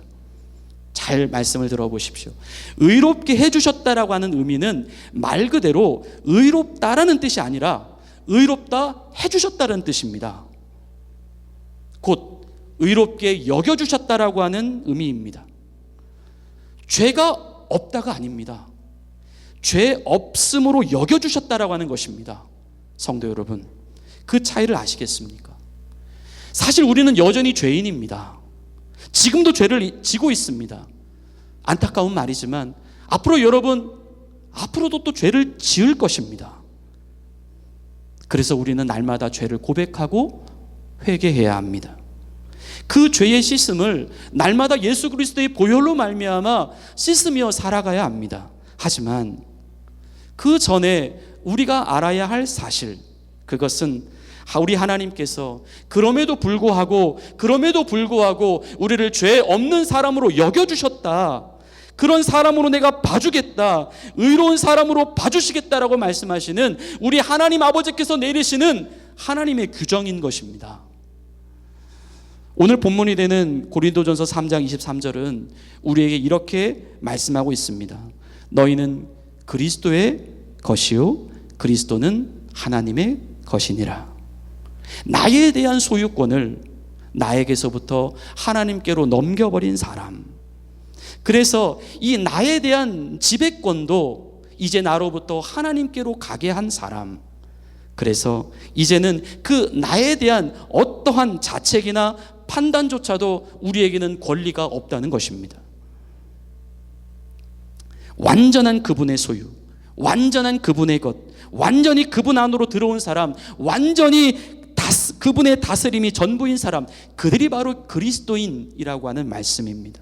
잘 말씀을 들어보십시오. 의롭게 해주셨다라고 하는 의미는 말 그대로 의롭다라는 뜻이 아니라 의롭다 해주셨다는 뜻입니다. 곧 의롭게 여겨주셨다라고 하는 의미입니다. 죄가 없다가 아닙니다. 죄 없음으로 여겨주셨다라고 하는 것입니다. 성도 여러분, 그 차이를 아시겠습니까? 사실 우리는 여전히 죄인입니다. 지금도 죄를 지고 있습니다. 안타까운 말이지만 앞으로도 또 죄를 지을 것입니다. 그래서 우리는 날마다 죄를 고백하고 회개해야 합니다. 그 죄의 씻음을 날마다 예수 그리스도의 보혈로 말미암아 씻으며 살아가야 합니다. 하지만 그 전에 우리가 알아야 할 사실, 그것은 우리 하나님께서 그럼에도 불구하고 우리를 죄 없는 사람으로 여겨주셨다. 그런 사람으로 내가 봐주겠다. 의로운 사람으로 봐주시겠다라고 말씀하시는 우리 하나님 아버지께서 내리시는 하나님의 규정인 것입니다. 오늘 본문이 되는 고린도전서 3장 23절은 우리에게 이렇게 말씀하고 있습니다. 너희는 그리스도의 것이요 그리스도는 하나님의 것이니라. 나에 대한 소유권을 나에게서부터 하나님께로 넘겨버린 사람, 그래서 이 나에 대한 지배권도 이제 나로부터 하나님께로 가게 한 사람, 그래서 이제는 그 나에 대한 어떠한 자책이나 판단조차도 우리에게는 권리가 없다는 것입니다. 완전한 그분의 소유, 완전한 그분의 것, 완전히 그분 안으로 들어온 사람, 완전히 그분의 다스림이 전부인 사람, 그들이 바로 그리스도인이라고 하는 말씀입니다.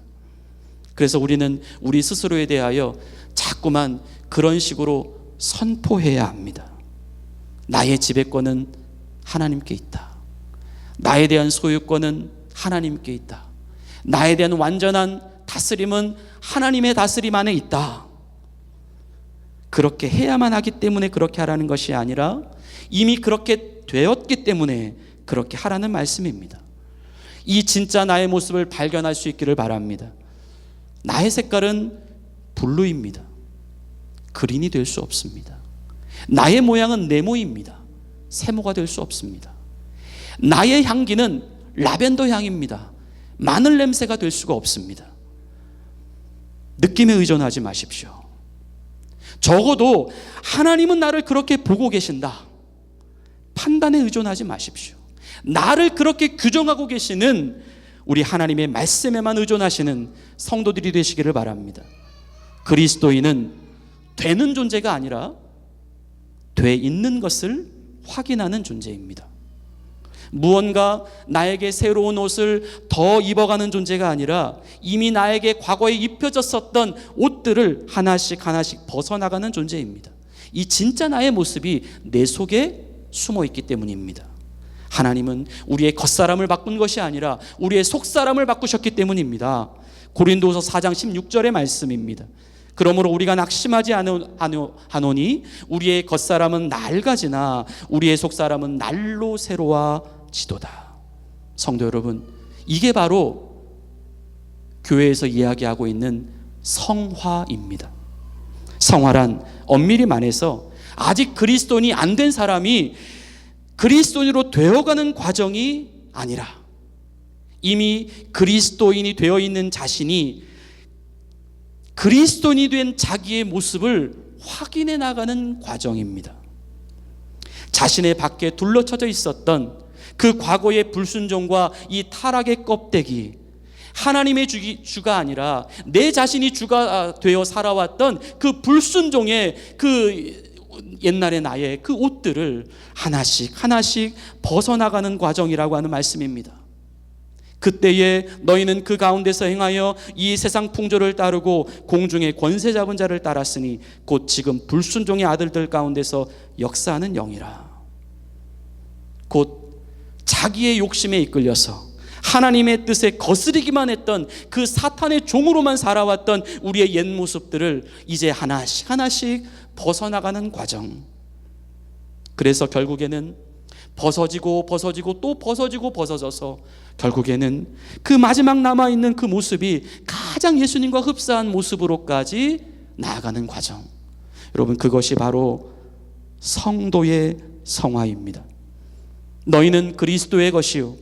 그래서 우리는 우리 스스로에 대하여 자꾸만 그런 식으로 선포해야 합니다. 나의 지배권은 하나님께 있다. 나에 대한 소유권은 하나님께 있다. 나에 대한 완전한 다스림은 하나님의 다스림 안에 있다. 그렇게 해야만 하기 때문에 그렇게 하라는 것이 아니라 이미 그렇게 되었기 때문에 그렇게 하라는 말씀입니다. 이 진짜 나의 모습을 발견할 수 있기를 바랍니다. 나의 색깔은 블루입니다. 그린이 될 수 없습니다. 나의 모양은 네모입니다. 세모가 될 수 없습니다. 나의 향기는 라벤더 향입니다. 마늘 냄새가 될 수가 없습니다. 느낌에 의존하지 마십시오. 적어도 하나님은 나를 그렇게 보고 계신다. 판단에 의존하지 마십시오. 나를 그렇게 규정하고 계시는 우리 하나님의 말씀에만 의존하시는 성도들이 되시기를 바랍니다. 그리스도인은 되는 존재가 아니라 돼 있는 것을 확인하는 존재입니다. 무언가 나에게 새로운 옷을 더 입어가는 존재가 아니라 이미 나에게 과거에 입혀졌었던 옷들을 하나씩 벗어나가는 존재입니다. 이 진짜 나의 모습이 내 속에 숨어 있기 때문입니다. 하나님은 우리의 겉사람을 바꾼 것이 아니라 우리의 속사람을 바꾸셨기 때문입니다. 고린도서 4장 16절의 말씀입니다. 그러므로 우리가 낙심하지 않으니 우리의 겉사람은 낡아지나 우리의 속사람은 날로 새로워지도다. 성도 여러분, 이게 바로 교회에서 이야기하고 있는 성화입니다. 성화란 엄밀히 말해서 아직 그리스도인이 안 된 사람이 그리스도인으로 되어가는 과정이 아니라 이미 그리스도인이 되어 있는 자신이 그리스도인이 된 자기의 모습을 확인해 나가는 과정입니다. 자신의 밖에 둘러쳐져 있었던 그 과거의 불순종과 이 타락의 껍데기, 하나님의 주가 아니라 내 자신이 주가 되어 살아왔던 그 불순종의 그 옛날의 나의 그 옷들을 하나씩 벗어나가는 과정이라고 하는 말씀입니다. 그때에 너희는 그 가운데서 행하여 이 세상 풍조를 따르고 공중의 권세 잡은 자를 따랐으니 곧 지금 불순종의 아들들 가운데서 역사하는 영이라. 곧 자기의 욕심에 이끌려서 하나님의 뜻에 거스르기만 했던 그 사탄의 종으로만 살아왔던 우리의 옛 모습들을 이제 하나씩 벗어나가는 과정. 그래서 결국에는 벗어지고 또 벗어져서 결국에는 그 마지막 남아있는 그 모습이 가장 예수님과 흡사한 모습으로까지 나아가는 과정. 여러분, 그것이 바로 성도의 성화입니다. 너희는 그리스도의 것이요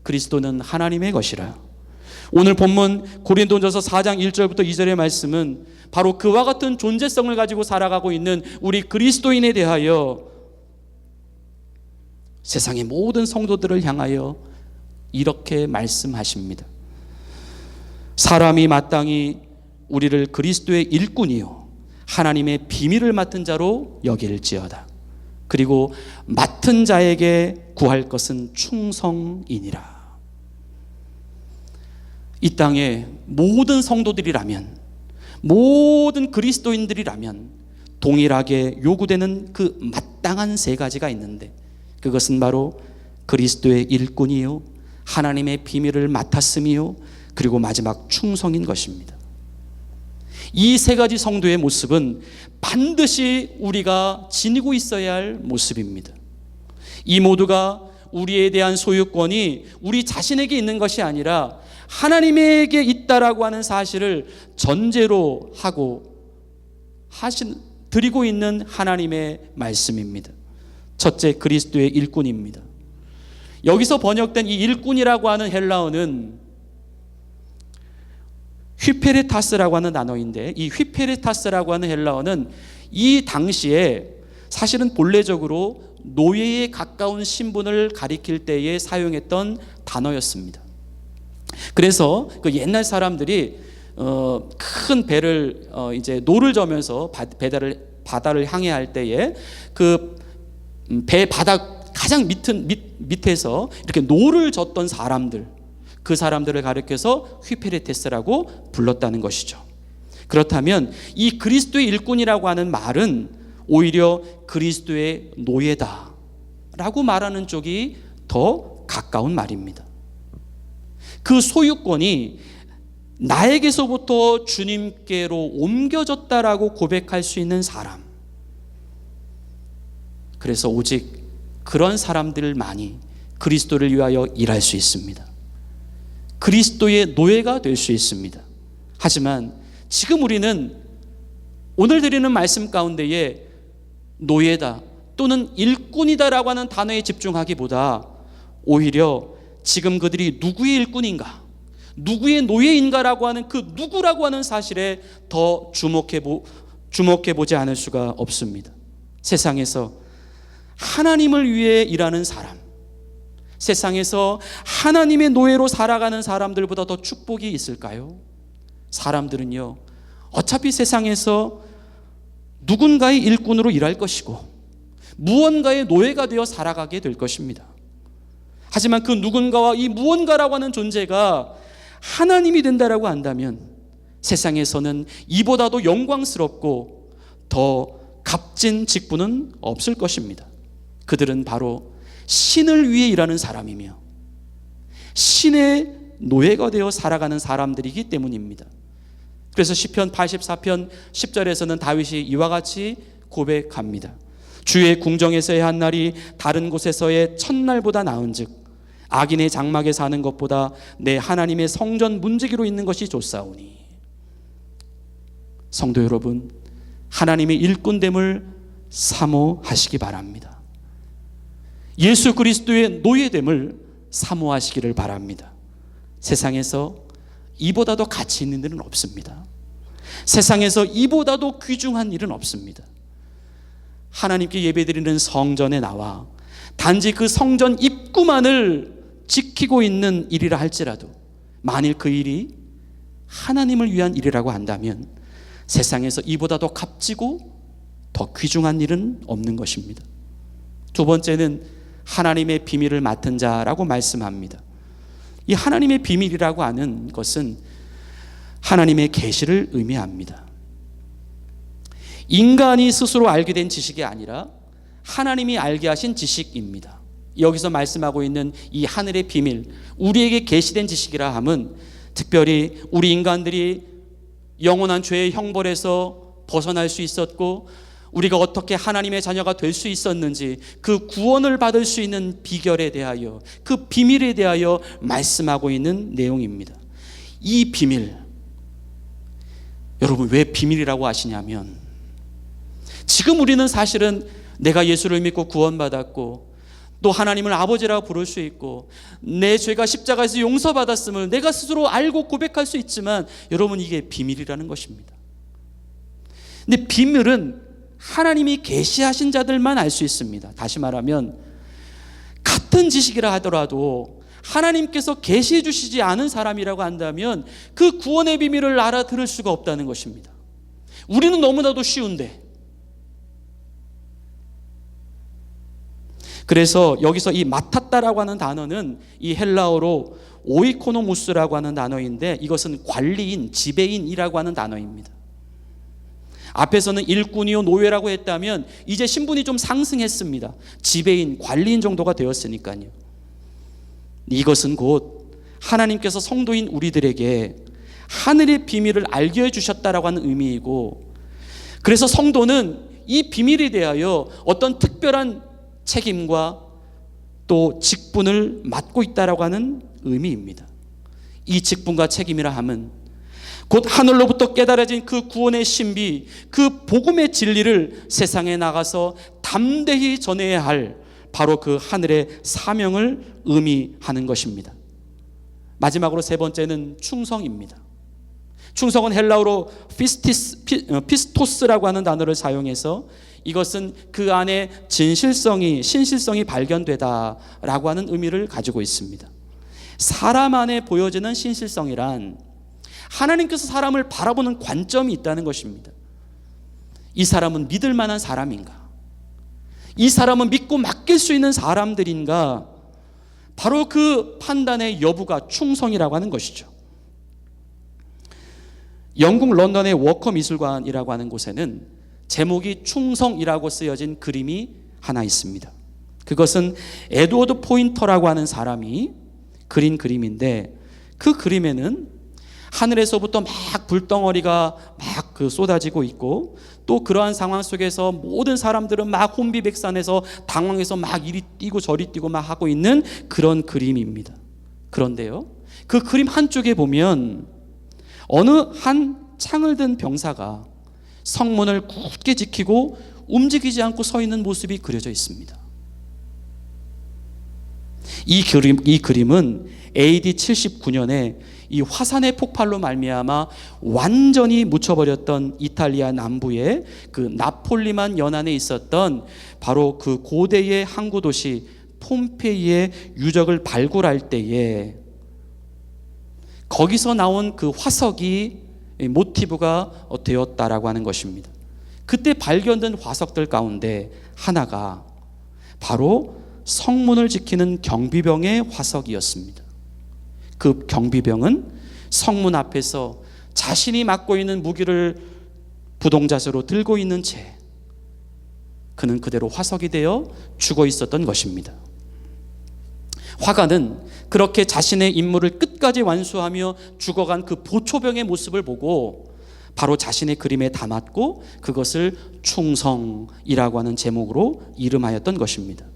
그리스도는 하나님의 것이라. 오늘 본문 고린도전서 4장 1절부터 2절의 말씀은 바로 그와 같은 존재성을 가지고 살아가고 있는 우리 그리스도인에 대하여 세상의 모든 성도들을 향하여 이렇게 말씀하십니다. 사람이 마땅히 우리를 그리스도의 일꾼이요 하나님의 비밀을 맡은 자로 여길지어다. 그리고 맡은 자에게 구할 것은 충성이니라. 이 땅에 모든 성도들이라면, 모든 그리스도인들이라면 동일하게 요구되는 그 마땅한 세 가지가 있는데, 그것은 바로 그리스도의 일꾼이요 하나님의 비밀을 맡았음이요 그리고 마지막 충성인 것입니다. 이 세 가지 성도의 모습은 반드시 우리가 지니고 있어야 할 모습입니다. 이 모두가 우리에 대한 소유권이 우리 자신에게 있는 것이 아니라 하나님에게 있다라고 하는 사실을 전제로 하고 드리고 있는 하나님의 말씀입니다. 첫째, 그리스도의 일꾼입니다. 여기서 번역된 이 일꾼이라고 하는 헬라어는 휘페레타스라고 하는 단어인데, 이 휘페레타스라고 하는 헬라어는 이 당시에 사실은 본래적으로 노예에 가까운 신분을 가리킬 때에 사용했던 단어였습니다. 그래서 그 옛날 사람들이 큰 배를 이제 노를 저면서 바다를 향해 할 때에 그 배 바닥 가장 밑에서 이렇게 노를 젓던 사람들, 그 사람들을 가리켜서 휘페레테스라고 불렀다는 것이죠. 그렇다면 이 그리스도의 일꾼이라고 하는 말은 오히려 그리스도의 노예다라고 말하는 쪽이 더 가까운 말입니다. 그 소유권이 나에게서부터 주님께로 옮겨졌다라고 고백할 수 있는 사람, 그래서 오직 그런 사람들만이 그리스도를 위하여 일할 수 있습니다. 그리스도의 노예가 될 수 있습니다. 하지만 지금 우리는 오늘 드리는 말씀 가운데에 노예다 또는 일꾼이다라고 하는 단어에 집중하기보다 오히려 지금 그들이 누구의 일꾼인가, 누구의 노예인가라고 하는 그 누구라고 하는 사실에 더 주목해보지 않을 수가 없습니다. 세상에서 하나님을 위해 일하는 사람, 세상에서 하나님의 노예로 살아가는 사람들보다 더 축복이 있을까요? 사람들은요, 어차피 세상에서 누군가의 일꾼으로 일할 것이고 무언가의 노예가 되어 살아가게 될 것입니다. 하지만 그 누군가와 이 무언가라고 하는 존재가 하나님이 된다라고 한다면 세상에서는 이보다도 영광스럽고 더 값진 직분은 없을 것입니다. 그들은 바로 신을 위해 일하는 사람이며 신의 노예가 되어 살아가는 사람들이기 때문입니다. 그래서 시편 84편 10절에서는 다윗이 이와 같이 고백합니다. 주의 궁정에서의 한 날이 다른 곳에서의 첫날보다 나은즉 악인의 장막에 사는 것보다 내 하나님의 성전 문지기로 있는 것이 좋사오니. 성도 여러분, 하나님의 일꾼됨을 사모하시기 바랍니다. 예수 그리스도의 노예됨을 사모하시기를 바랍니다. 세상에서 이보다도 가치 있는 일은 없습니다. 세상에서 이보다도 귀중한 일은 없습니다. 하나님께 예배드리는 성전에 나와 단지 그 성전 입구만을 지키고 있는 일이라 할지라도 만일 그 일이 하나님을 위한 일이라고 한다면 세상에서 이보다도 값지고 더 귀중한 일은 없는 것입니다. 두 번째는 하나님의 비밀을 맡은 자라고 말씀합니다. 이 하나님의 비밀이라고 하는 것은 하나님의 계시를 의미합니다. 인간이 스스로 알게 된 지식이 아니라 하나님이 알게 하신 지식입니다. 여기서 말씀하고 있는 이 하늘의 비밀, 우리에게 계시된 지식이라 함은 특별히 우리 인간들이 영원한 죄의 형벌에서 벗어날 수 있었고 우리가 어떻게 하나님의 자녀가 될 수 있었는지 그 구원을 받을 수 있는 비결에 대하여, 그 비밀에 대하여 말씀하고 있는 내용입니다. 이 비밀, 여러분 왜 비밀이라고 하시냐면 지금 우리는 사실은 내가 예수를 믿고 구원받았고 또 하나님을 아버지라고 부를 수 있고 내 죄가 십자가에서 용서받았음을 내가 스스로 알고 고백할 수 있지만 여러분 이게 비밀이라는 것입니다. 근데 비밀은 하나님이 계시하신 자들만 알 수 있습니다. 다시 말하면 같은 지식이라 하더라도 하나님께서 계시해 주시지 않은 사람이라고 한다면 그 구원의 비밀을 알아들을 수가 없다는 것입니다. 우리는 너무나도 쉬운데, 그래서 여기서 이 맡았다라고 하는 단어는 이 헬라어로 오이코노무스라고 하는 단어인데 이것은 관리인, 지배인이라고 하는 단어입니다. 앞에서는 일꾼이요 노예라고 했다면 이제 신분이 좀 상승했습니다. 지배인, 관리인 정도가 되었으니까요. 이것은 곧 하나님께서 성도인 우리들에게 하늘의 비밀을 알게 해주셨다라고 하는 의미이고, 그래서 성도는 이 비밀에 대하여 어떤 특별한 책임과 또 직분을 맡고 있다라고 하는 의미입니다. 이 직분과 책임이라 함은 곧 하늘로부터 깨달아진 그 구원의 신비, 그 복음의 진리를 세상에 나가서 담대히 전해야 할 바로 그 하늘의 사명을 의미하는 것입니다. 마지막으로 세 번째는 충성입니다. 충성은 헬라어로 피스토스라고 하는 단어를 사용해서 이것은 그 안에 신실성이 발견되다라고 하는 의미를 가지고 있습니다. 사람 안에 보여지는 신실성이란 하나님께서 사람을 바라보는 관점이 있다는 것입니다. 이 사람은 믿을 만한 사람인가? 이 사람은 믿고 맡길 수 있는 사람들인가? 바로 그 판단의 여부가 충성이라고 하는 것이죠. 영국 런던의 워커 미술관이라고 하는 곳에는 제목이 충성이라고 쓰여진 그림이 하나 있습니다. 그것은 에드워드 포인터라고 하는 사람이 그린 그림인데, 그 그림에는 하늘에서부터 막 불덩어리가 막 쏟아지고 있고, 또 그러한 상황 속에서 모든 사람들은 막 혼비백산해서 당황해서 막 이리 뛰고 저리 뛰고 막 하고 있는 그런 그림입니다. 그런데요, 그 그림 한쪽에 보면 어느 한 창을 든 병사가 성문을 굳게 지키고 움직이지 않고 서 있는 모습이 그려져 있습니다. 이 그림은 AD 79년에 이 화산의 폭발로 말미암아 완전히 묻혀버렸던 이탈리아 남부의 그 나폴리만 연안에 있었던 바로 그 고대의 항구 도시 폼페이의 유적을 발굴할 때에 거기서 나온 그 화석이 모티브가 되었다라고 하는 것입니다. 그때 발견된 화석들 가운데 하나가 바로 성문을 지키는 경비병의 화석이었습니다. 그 경비병은 성문 앞에서 자신이 맡고 있는 무기를 부동자세로 들고 있는 채 그는 그대로 화석이 되어 죽어 있었던 것입니다. 화가는 그렇게 자신의 임무를 끝까지 완수하며 죽어간 그 보초병의 모습을 보고 바로 자신의 그림에 담았고 그것을 충성이라고 하는 제목으로 이름하였던 것입니다.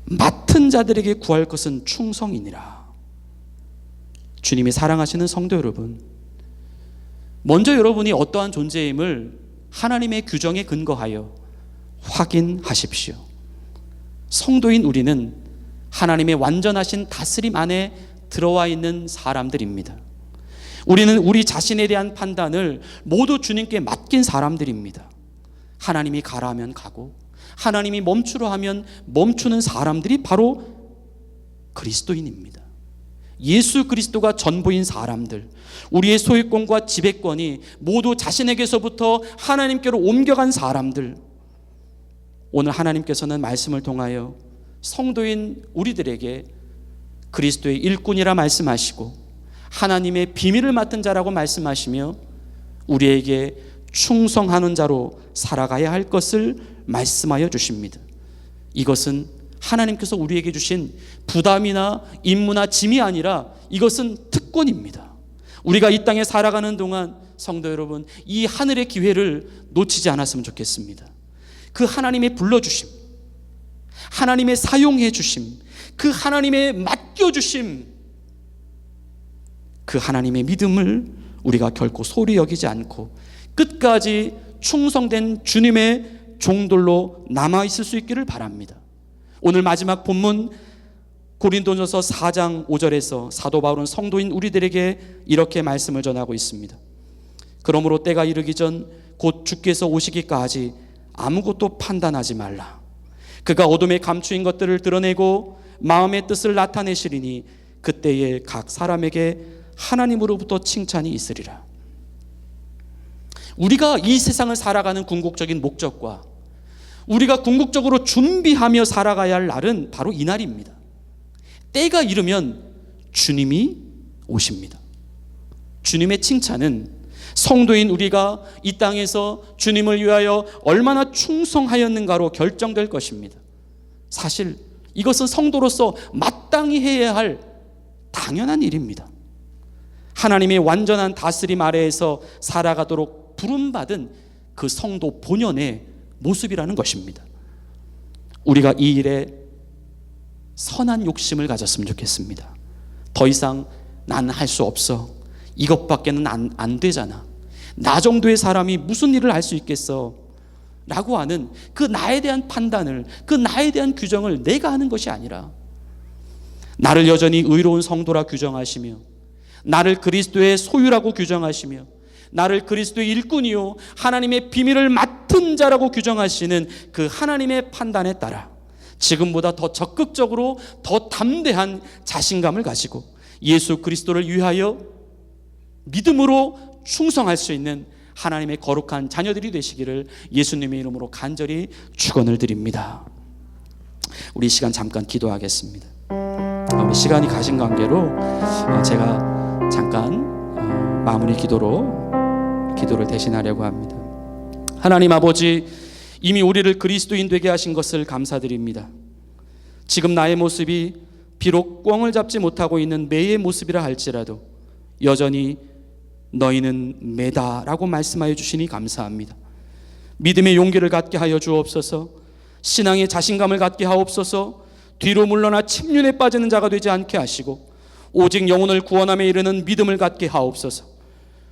맡은 자들에게 구할 것은 충성이니라. 주님이 사랑하시는 성도 여러분, 먼저 여러분이 어떠한 존재임을 하나님의 규정에 근거하여 확인하십시오. 성도인 우리는 하나님의 완전하신 다스림 안에 들어와 있는 사람들입니다. 우리는 우리 자신에 대한 판단을 모두 주님께 맡긴 사람들입니다. 하나님이 가라 하면 가고 하나님이 멈추라 하면 멈추는 사람들이 바로 그리스도인입니다. 예수 그리스도가 전부인 사람들, 우리의 소유권과 지배권이 모두 자신에게서부터 하나님께로 옮겨간 사람들, 오늘 하나님께서는 말씀을 통하여 성도인 우리들에게 그리스도의 일꾼이라 말씀하시고 하나님의 비밀을 맡은 자라고 말씀하시며 우리에게 충성하는 자로 살아가야 할 것을 말씀하여 주십니다. 이것은 하나님께서 우리에게 주신 부담이나 임무나 짐이 아니라 이것은 특권입니다. 우리가 이 땅에 살아가는 동안 성도 여러분, 이 하늘의 기회를 놓치지 않았으면 좋겠습니다. 그 하나님의 불러주심, 하나님의 사용해 주심, 그 하나님의 맡겨주심, 그 하나님의 믿음을 우리가 결코 소리 여기지 않고 끝까지 충성된 주님의 종들로 남아있을 수 있기를 바랍니다. 오늘 마지막 본문 고린도전서 4장 5절에서 사도 바울은 성도인 우리들에게 이렇게 말씀을 전하고 있습니다. 그러므로 때가 이르기 전 곧 주께서 오시기까지 아무것도 판단하지 말라. 그가 어둠에 감추인 것들을 드러내고 마음의 뜻을 나타내시리니 그때에 각 사람에게 하나님으로부터 칭찬이 있으리라. 우리가 이 세상을 살아가는 궁극적인 목적과 우리가 궁극적으로 준비하며 살아가야 할 날은 바로 이 날입니다. 때가 이르면 주님이 오십니다. 주님의 칭찬은 성도인 우리가 이 땅에서 주님을 위하여 얼마나 충성하였는가로 결정될 것입니다. 사실 이것은 성도로서 마땅히 해야 할 당연한 일입니다. 하나님의 완전한 다스림 아래에서 살아가도록 부름받은 그 성도 본연의 모습이라는 것입니다. 우리가 이 일에 선한 욕심을 가졌으면 좋겠습니다. 더 이상 난 할 수 없어. 이것밖에는 안 되잖아. 나 정도의 사람이 무슨 일을 할 수 있겠어? 라고 하는 그 나에 대한 판단을, 그 나에 대한 규정을 내가 하는 것이 아니라 나를 여전히 의로운 성도라 규정하시며, 나를 그리스도의 소유라고 규정하시며, 나를 그리스도의 일꾼이요 하나님의 비밀을 맡은 자라고 규정하시는 그 하나님의 판단에 따라 지금보다 더 적극적으로 더 담대한 자신감을 가지고 예수 그리스도를 위하여 믿음으로 충성할 수 있는 하나님의 거룩한 자녀들이 되시기를 예수님의 이름으로 간절히 축원을 드립니다. 우리 시간 잠깐 기도하겠습니다. 우리 시간이 가신 관계로 제가 잠깐 마무리 기도를 대신하려고 합니다. 하나님 아버지, 이미 우리를 그리스도인 되게 하신 것을 감사드립니다. 지금 나의 모습이 비록 꿩을 잡지 못하고 있는 매의 모습이라 할지라도 여전히 너희는 매다라고 말씀하여 주시니 감사합니다. 믿음의 용기를 갖게 하여 주옵소서. 신앙의 자신감을 갖게 하옵소서. 뒤로 물러나 침륜에 빠지는 자가 되지 않게 하시고 오직 영혼을 구원함에 이르는 믿음을 갖게 하옵소서.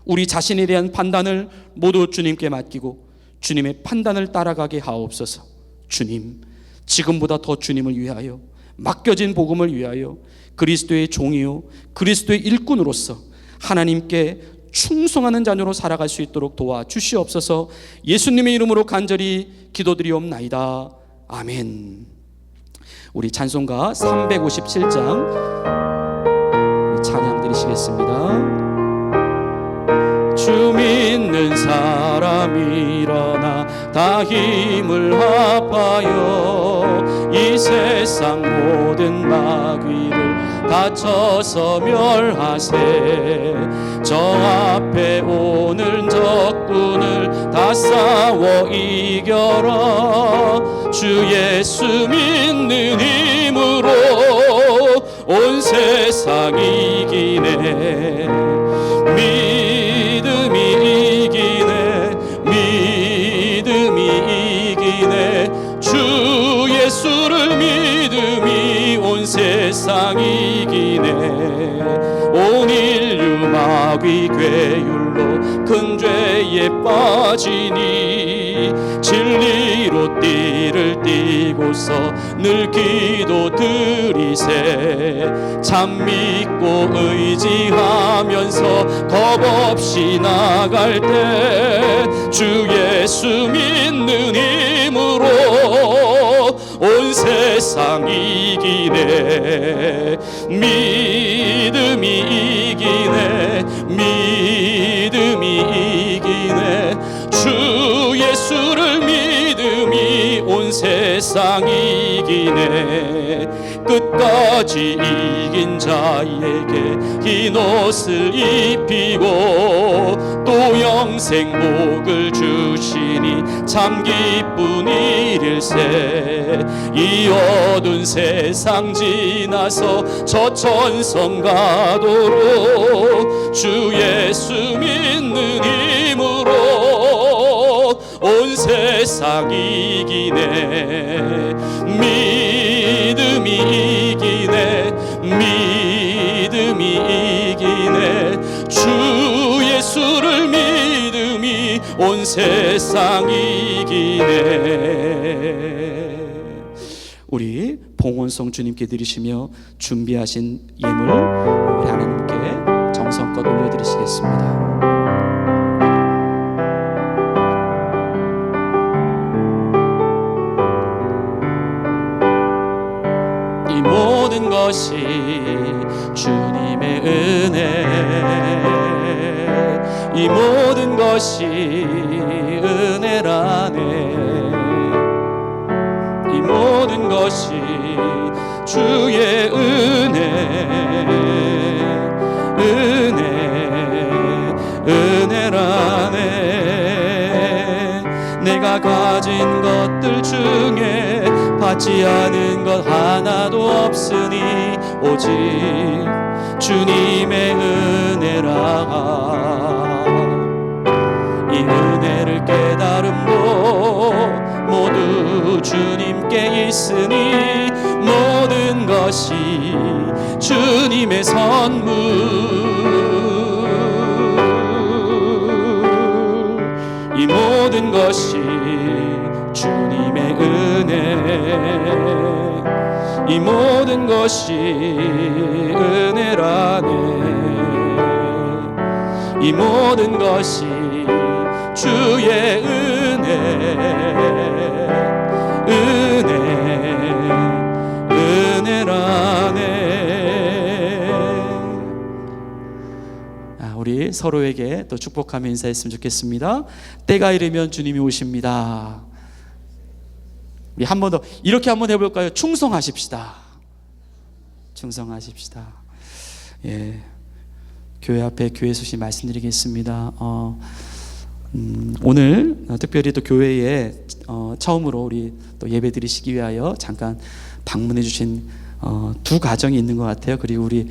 우리 자신에 대한 판단을 모두 주님께 맡기고 주님의 판단을 따라가게 하옵소서. 주님, 지금보다 더 주님을 위하여, 맡겨진 복음을 위하여 그리스도의 종이요 그리스도의 일꾼으로서 하나님께 충성하는 자녀로 살아갈 수 있도록 도와주시옵소서. 예수님의 이름으로 간절히 기도드리옵나이다. 아멘. 우리 찬송가 357장 찬양 드리시겠습니다. 주 믿는 사람이 일어나 다 힘을 합하여 이 세상 모든 마귀를 다쳐서 멸하세. 저 앞에 오는 적군을 다 싸워 이겨라. 주 예수 믿는 힘으로 온 세상 이기네. 믿음이 이기네. 믿음이 이기네. 주 예수를 믿음이 온 세상 이기네. 온 인류 마귀 괴율로 큰 죄에 빠지니 진리로 띠를 띠고서 늘 기도 드리세. 참 믿고 의지하면서 겁 없이 나갈 때 주 예수 믿는 힘으로 온 세상 이기네. 믿음이 이기네. 믿음이 이기네. 주 예수를 믿음이 온 세상 이기네. 끝까지 이긴 자에게 흰 옷을 입히고 또 영생 복을 주시니 참 기쁜 일일세. 이 어두운 세상 지나서 저 천성 가도록 주 예수 믿는 힘으로 온 세상 이기네. 믿음이 이기네. 믿음이 이기네. 주 예수를 믿음이 온 세상 이기네. 우리 봉헌성 주님께 드리시며 준비하신 예물 우리 하나님께 정성껏 올려드리시겠습니다. 이 모든 것이 주님의 은혜, 이 모든 것이 은혜라네. 이 모든 것이 주의 은혜라네. 내가 가진 것들 중에 받지 않은 것 하나도 없으니 오직 주님의 은혜라. 이 은혜를 깨달음도 모두 주님께 있으니 모든 것 것이 주님의 선물. 이 모든 것이 주님의 은혜. 이 모든 것이 은혜라네. 이 모든 것이 주의 은혜. 은혜라네. 우리 서로에게 또 축복하며 인사했으면 좋겠습니다. 때가 이르면 주님이 오십니다. 우리 한 번 더 이렇게 한번 해볼까요? 충성하십시다. 충성하십시다. 예, 교회 앞에 교회 수시 말씀드리겠습니다. 오늘 특별히 또 교회에 처음으로 우리 또 예배 드리시기 위하여 잠깐 방문해 주신 두 가정이 있는 것 같아요. 그리고 우리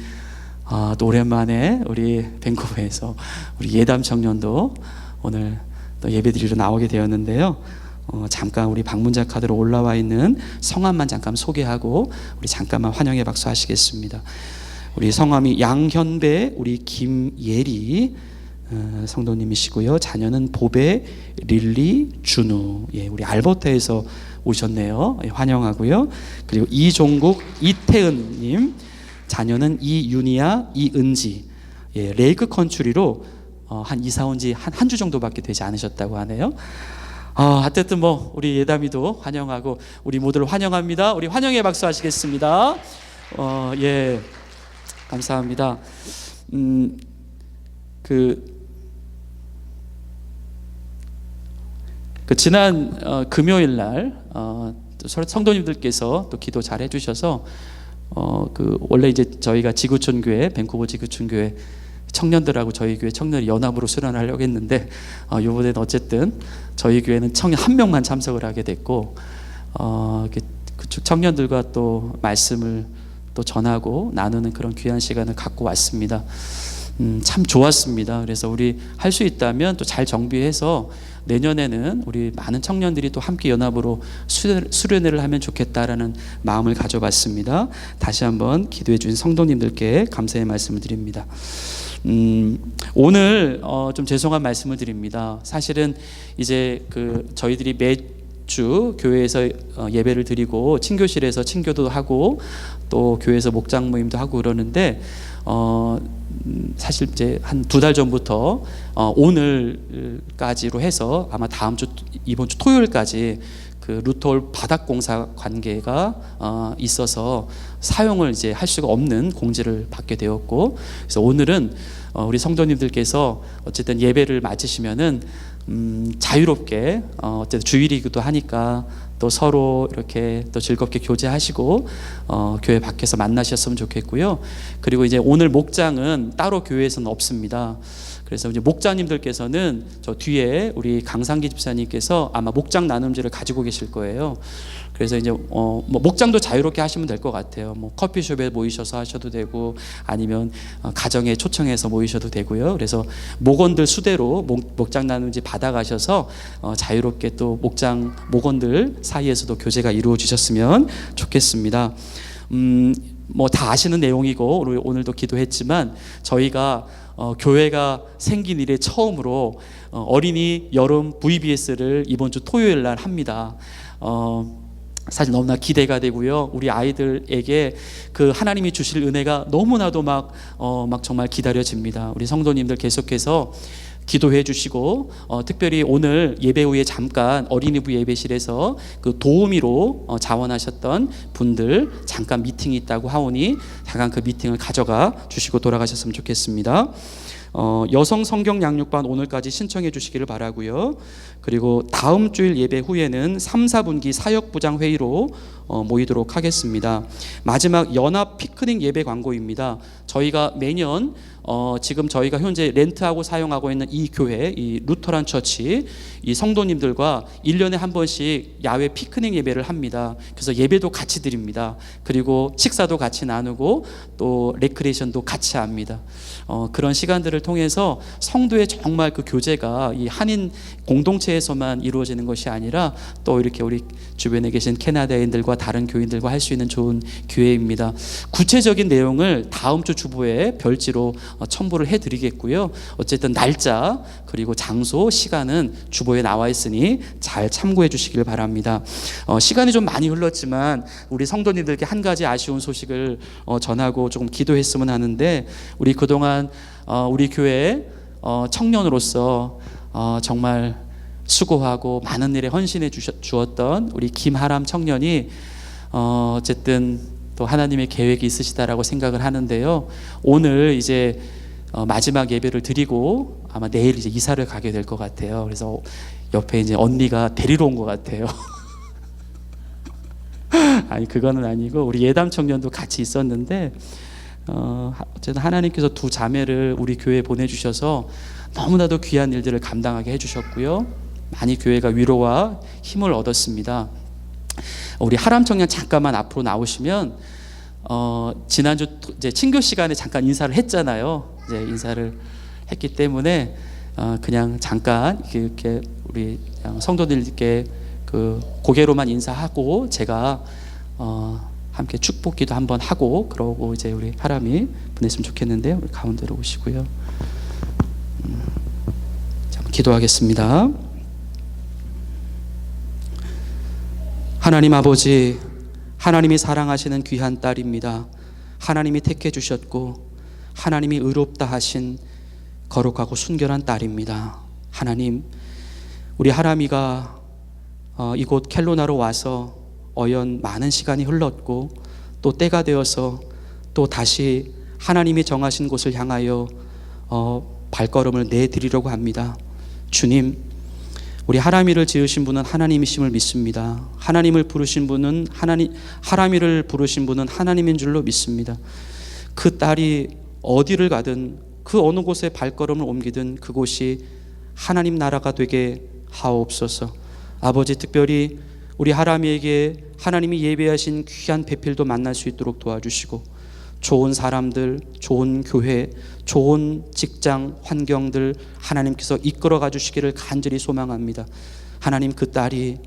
또 오랜만에 우리 밴쿠버에서 우리 예담 청년도 오늘 또 예배 드리러 나오게 되었는데요. 잠깐 우리 방문자 카드로 올라와 있는 성함만 잠깐 소개하고 우리 잠깐만 환영의 박수 하시겠습니다. 우리 성함이 양현배, 우리 김예리 성도님이시고요. 자녀는 보배, 릴리, 준우. 예, 우리 알버타에서 오셨네요. 예, 환영하고요. 그리고 이종국, 이태은님, 자녀는 이윤이야, 이은지. 예, 레이크 컨트리로 한 이사 온 지 한 주 정도밖에 되지 않으셨다고 하네요. 하여튼 뭐 우리 예담이도 환영하고 우리 모두를 환영합니다. 우리 환영의 박수 하시겠습니다. 예, 감사합니다. 지난 금요일 날 성도님들께서 또 기도 잘 해주셔서 원래 이제 저희가 지구촌 교회, 밴쿠버 지구촌 교회 청년들하고 저희 교회 청년이 연합으로 수련을 하려고 했는데 이번에는 어쨌든 저희 교회는 청년 한 명만 참석을 하게 됐고 그쪽 청년들과 또 말씀을 또 전하고 나누는 그런 귀한 시간을 갖고 왔습니다. 참 좋았습니다. 그래서 우리 할 수 있다면 또 잘 정비해서 내년에는 우리 많은 청년들이 또 함께 연합으로 수련회를 하면 좋겠다라는 마음을 가져봤습니다. 다시 한번 기도해 주신 성도님들께 감사의 말씀을 드립니다. 오늘 좀 죄송한 말씀을 드립니다. 사실은 이제 저희들이 매주 교회에서 예배를 드리고 친교실에서 친교도 하고 또 교회에서 목장 모임도 하고 그러는데 사실 이제 한 2달 전부터 오늘까지로 해서 아마 이번 주 토요일까지 그 루터홀 바닥공사 관계가 있어서 사용을 이제 할 수가 없는 공지를 받게 되었고, 그래서 오늘은 우리 성도님들께서 어쨌든 예배를 마치시면은 자유롭게 어쨌든 주일이기도 하니까 또 서로 이렇게 또 즐겁게 교제하시고 교회 밖에서 만나셨으면 좋겠고요. 그리고 이제 오늘 목장은 따로 교회에서는 없습니다. 그래서 이제 목자님들께서는 저 뒤에 우리 강상기 집사님께서 아마 목장 나눔지를 가지고 계실 거예요. 그래서 이제 뭐 목장도 자유롭게 하시면 될 것 같아요. 뭐 커피숍에 모이셔서 하셔도 되고 아니면 가정에 초청해서 모이셔도 되고요. 그래서 목원들 수대로 목장 나눔지 받아가셔서 자유롭게 또 목원들 사이에서도 교제가 이루어지셨으면 좋겠습니다. 뭐 다 아시는 내용이고 오늘도 기도했지만 저희가 교회가 생긴 이래 처음으로 어린이 여름 VBS를 이번 주 토요일 날 합니다. 사실 너무나 기대가 되고요. 우리 아이들에게 그 하나님이 주실 은혜가 너무나도 막 정말 기다려집니다. 우리 성도님들 계속해서 기도해 주시고 특별히 오늘 예배 후에 잠깐 어린이부 예배실에서 그 도우미로 자원하셨던 분들 잠깐 미팅이 있다고 하오니 잠깐 그 미팅을 가져가 주시고 돌아가셨으면 좋겠습니다. 여성 성경 양육반 오늘까지 신청해 주시기를 바라고요. 그리고 다음 주일 예배 후에는 3, 4분기 사역부장 회의로 모이도록 하겠습니다. 마지막 연합 피크닉 예배 광고입니다. 저희가 매년 지금 저희가 현재 렌트하고 사용하고 있는 이 교회, 이 루터란 처치, 이 성도님들과 1년에 한 번씩 야외 피크닉 예배를 합니다. 그래서 예배도 같이 드립니다. 그리고 식사도 같이 나누고 또 레크레이션도 같이 합니다. 그런 시간들을 통해서 성도의 정말 그 교제가 이 한인 공동체에서만 이루어지는 것이 아니라 또 이렇게 우리 주변에 계신 캐나다인들과 교인들과 다른 교인들과 할 수 있는 좋은 기회입니다. 구체적인 내용을 다음 주 주보에 별지로 첨부를 해드리겠고요. 어쨌든 날짜 그리고 장소, 시간은 주보에 나와 있으니 잘 참고해 주시길 바랍니다. 시간이 좀 많이 흘렀지만 우리 성도님들께 한 가지 아쉬운 소식을 전하고 조금 기도했으면 하는데, 우리 그동안 우리 교회 청년으로서 정말 수고하고 많은 일에 헌신해 주었던 우리 김하람 청년이 어쨌든 또 하나님의 계획이 있으시다라고 생각을 하는데요. 오늘 이제 마지막 예배를 드리고 아마 내일 이제 이사를 가게 될 것 같아요. 그래서 옆에 이제 언니가 데리러 온 것 같아요. 아니 그거는 아니고 우리 예담 청년도 같이 있었는데 어쨌든 하나님께서 두 자매를 우리 교회에 보내주셔서 너무나도 귀한 일들을 감당하게 해주셨고요. 많이 교회가 위로와 힘을 얻었습니다. 우리 하람 청년 잠깐만 앞으로 나오시면 지난주 이제 친교 시간에 잠깐 인사를 했잖아요. 이제 인사를 했기 때문에 그냥 잠깐 이렇게 우리 성도들께 그 고개로만 인사하고 제가 함께 축복기도 한번 하고 그러고 이제 우리 하람이 보냈으면 좋겠는데요. 우리 가운데로 오시고요. 자, 기도하겠습니다. 하나님 아버지, 하나님이 사랑하시는 귀한 딸입니다. 하나님이 택해 주셨고 하나님이 의롭다 하신 거룩하고 순결한 딸입니다. 하나님, 우리 하람이가 이곳 켈로나로 와서 어연 많은 시간이 흘렀고 또 때가 되어서 또 다시 하나님이 정하신 곳을 향하여 발걸음을 내드리려고 합니다. 주님, 우리 하람이를 지으신 분은 하나님이심을 믿습니다. 하나님을 부르신 분은 하람이를 부르신 분은 하나님인 줄로 믿습니다. 그 딸이 어디를 가든 그 어느 곳에 발걸음을 옮기든 그곳이 하나님 나라가 되게 하옵소서. 아버지, 특별히 우리 하람이에게 하나님이 예배하신 귀한 배필도 만날 수 있도록 도와주시고 좋은 사람들, 좋은 교회, 좋은 직장 환경들 하나님께서 이끌어가 주시기를 간절히 소망합니다. 하나님, 그 딸이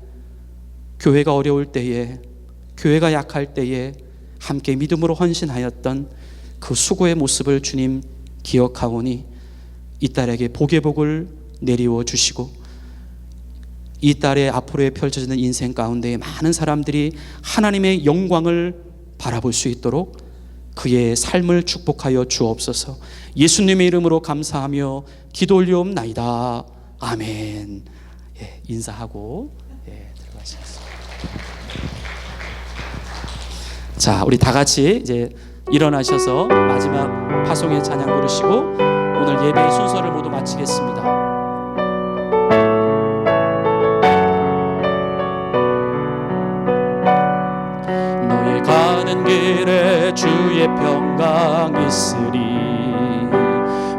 교회가 어려울 때에, 교회가 약할 때에 함께 믿음으로 헌신하였던 그 수고의 모습을 주님 기억하오니 이 딸에게 복의 복을 내리워 주시고 이 딸의 앞으로에 펼쳐지는 인생 가운데 많은 사람들이 하나님의 영광을 바라볼 수 있도록 그의 삶을 축복하여 주옵소서. 예수님의 이름으로 감사하며 기도 올리옵나이다. 아멘. 예, 인사하고 들어가시겠습니다. 자, 우리 다 같이 이제 일어나셔서 마지막 파송의 찬양 부르시고 오늘 예배의 순서를 모두 마치겠습니다. 가는 길에 주의 평강 있으리.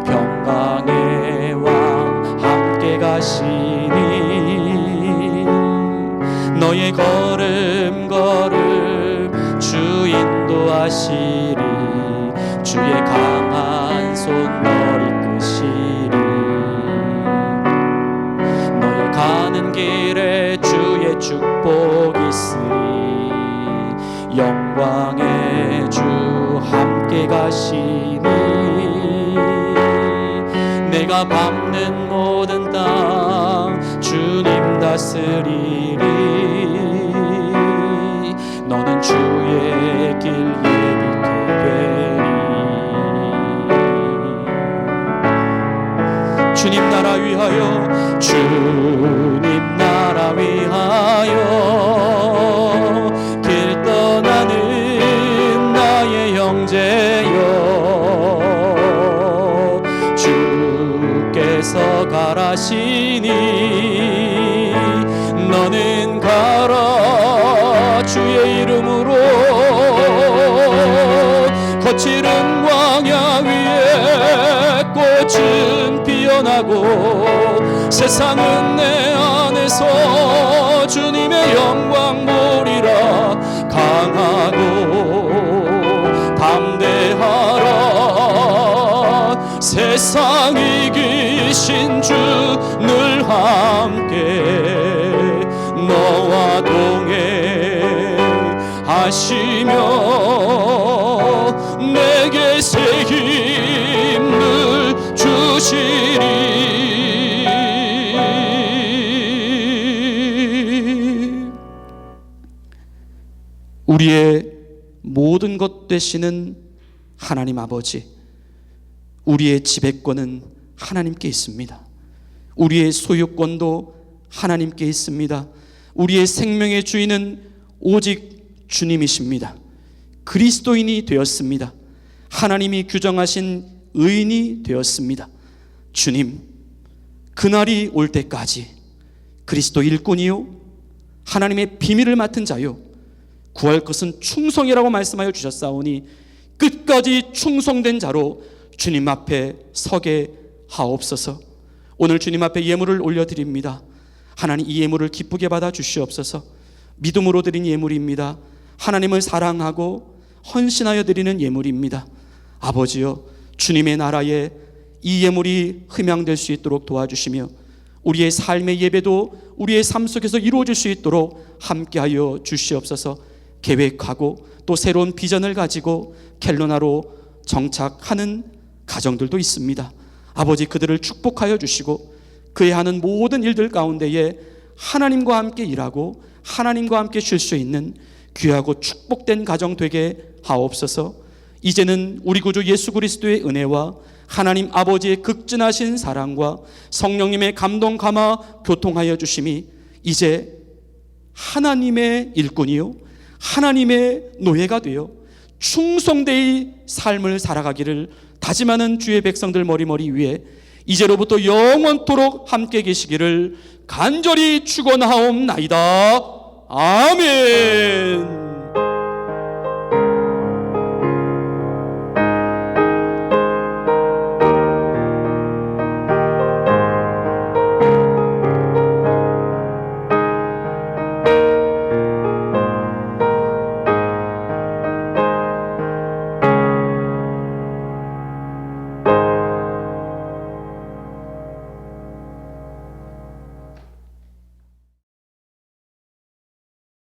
평강의 왕 함께 가시니 너의 걸음 주 인도하시리. 주의 강한 손 널 이끄시리. 너의 가는 길에 주의 축복 있으리. 영광의 주 함께 가시니 내가 밟는 모든 땅 주님 다스리리. 너는 주의 길 예비케 되리. 주님 나라 위하여, 주님 나라 위하여 길 떠나는 나의 형제여, 주께서 가라시니 너는 가라. 주의 이름으로 거칠은 광야 위에 꽃은 피어나고 세상은 내 안에서 주님의 영광 보리라. 강하고 담대하라. 세상 이기신 주 늘 함께 너와 동행 하시며 내게 새 힘을 주시리. 우리의 모든 것 되시는 하나님 아버지, 우리의 지배권은 하나님께 있습니다. 우리의 소유권도 하나님께 있습니다. 우리의 생명의 주인은 오직 주님이십니다. 그리스도인이 되었습니다. 하나님이 규정하신 의인이 되었습니다. 주님, 그날이 올 때까지 그리스도 일꾼이요 하나님의 비밀을 맡은 자요 구할 것은 충성이라고 말씀하여 주셨사오니 끝까지 충성된 자로 주님 앞에 서게 하옵소서. 오늘 주님 앞에 예물을 올려드립니다. 하나님, 이 예물을 기쁘게 받아 주시옵소서. 믿음으로 드린 예물입니다. 하나님을 사랑하고 헌신하여 드리는 예물입니다. 아버지여, 주님의 나라에 이 예물이 흠양될 수 있도록 도와주시며 우리의 삶의 예배도 우리의 삶 속에서 이루어질 수 있도록 함께하여 주시옵소서. 계획하고 또 새로운 비전을 가지고 켈로나로 정착하는 가정들도 있습니다. 아버지, 그들을 축복하여 주시고 그의 하는 모든 일들 가운데에 하나님과 함께 일하고 하나님과 함께 쉴 수 있는 귀하고 축복된 가정 되게 하옵소서. 이제는 우리 구주 예수 그리스도의 은혜와 하나님 아버지의 극진하신 사랑과 성령님의 감동 감화 교통하여 주심이 이제 하나님의 일꾼이요 하나님의 노예가 되어 충성되이 삶을 살아가기를 다짐하는 주의 백성들 머리머리 위에 이제로부터 영원토록 함께 계시기를 간절히 축원하옵나이다. 아멘.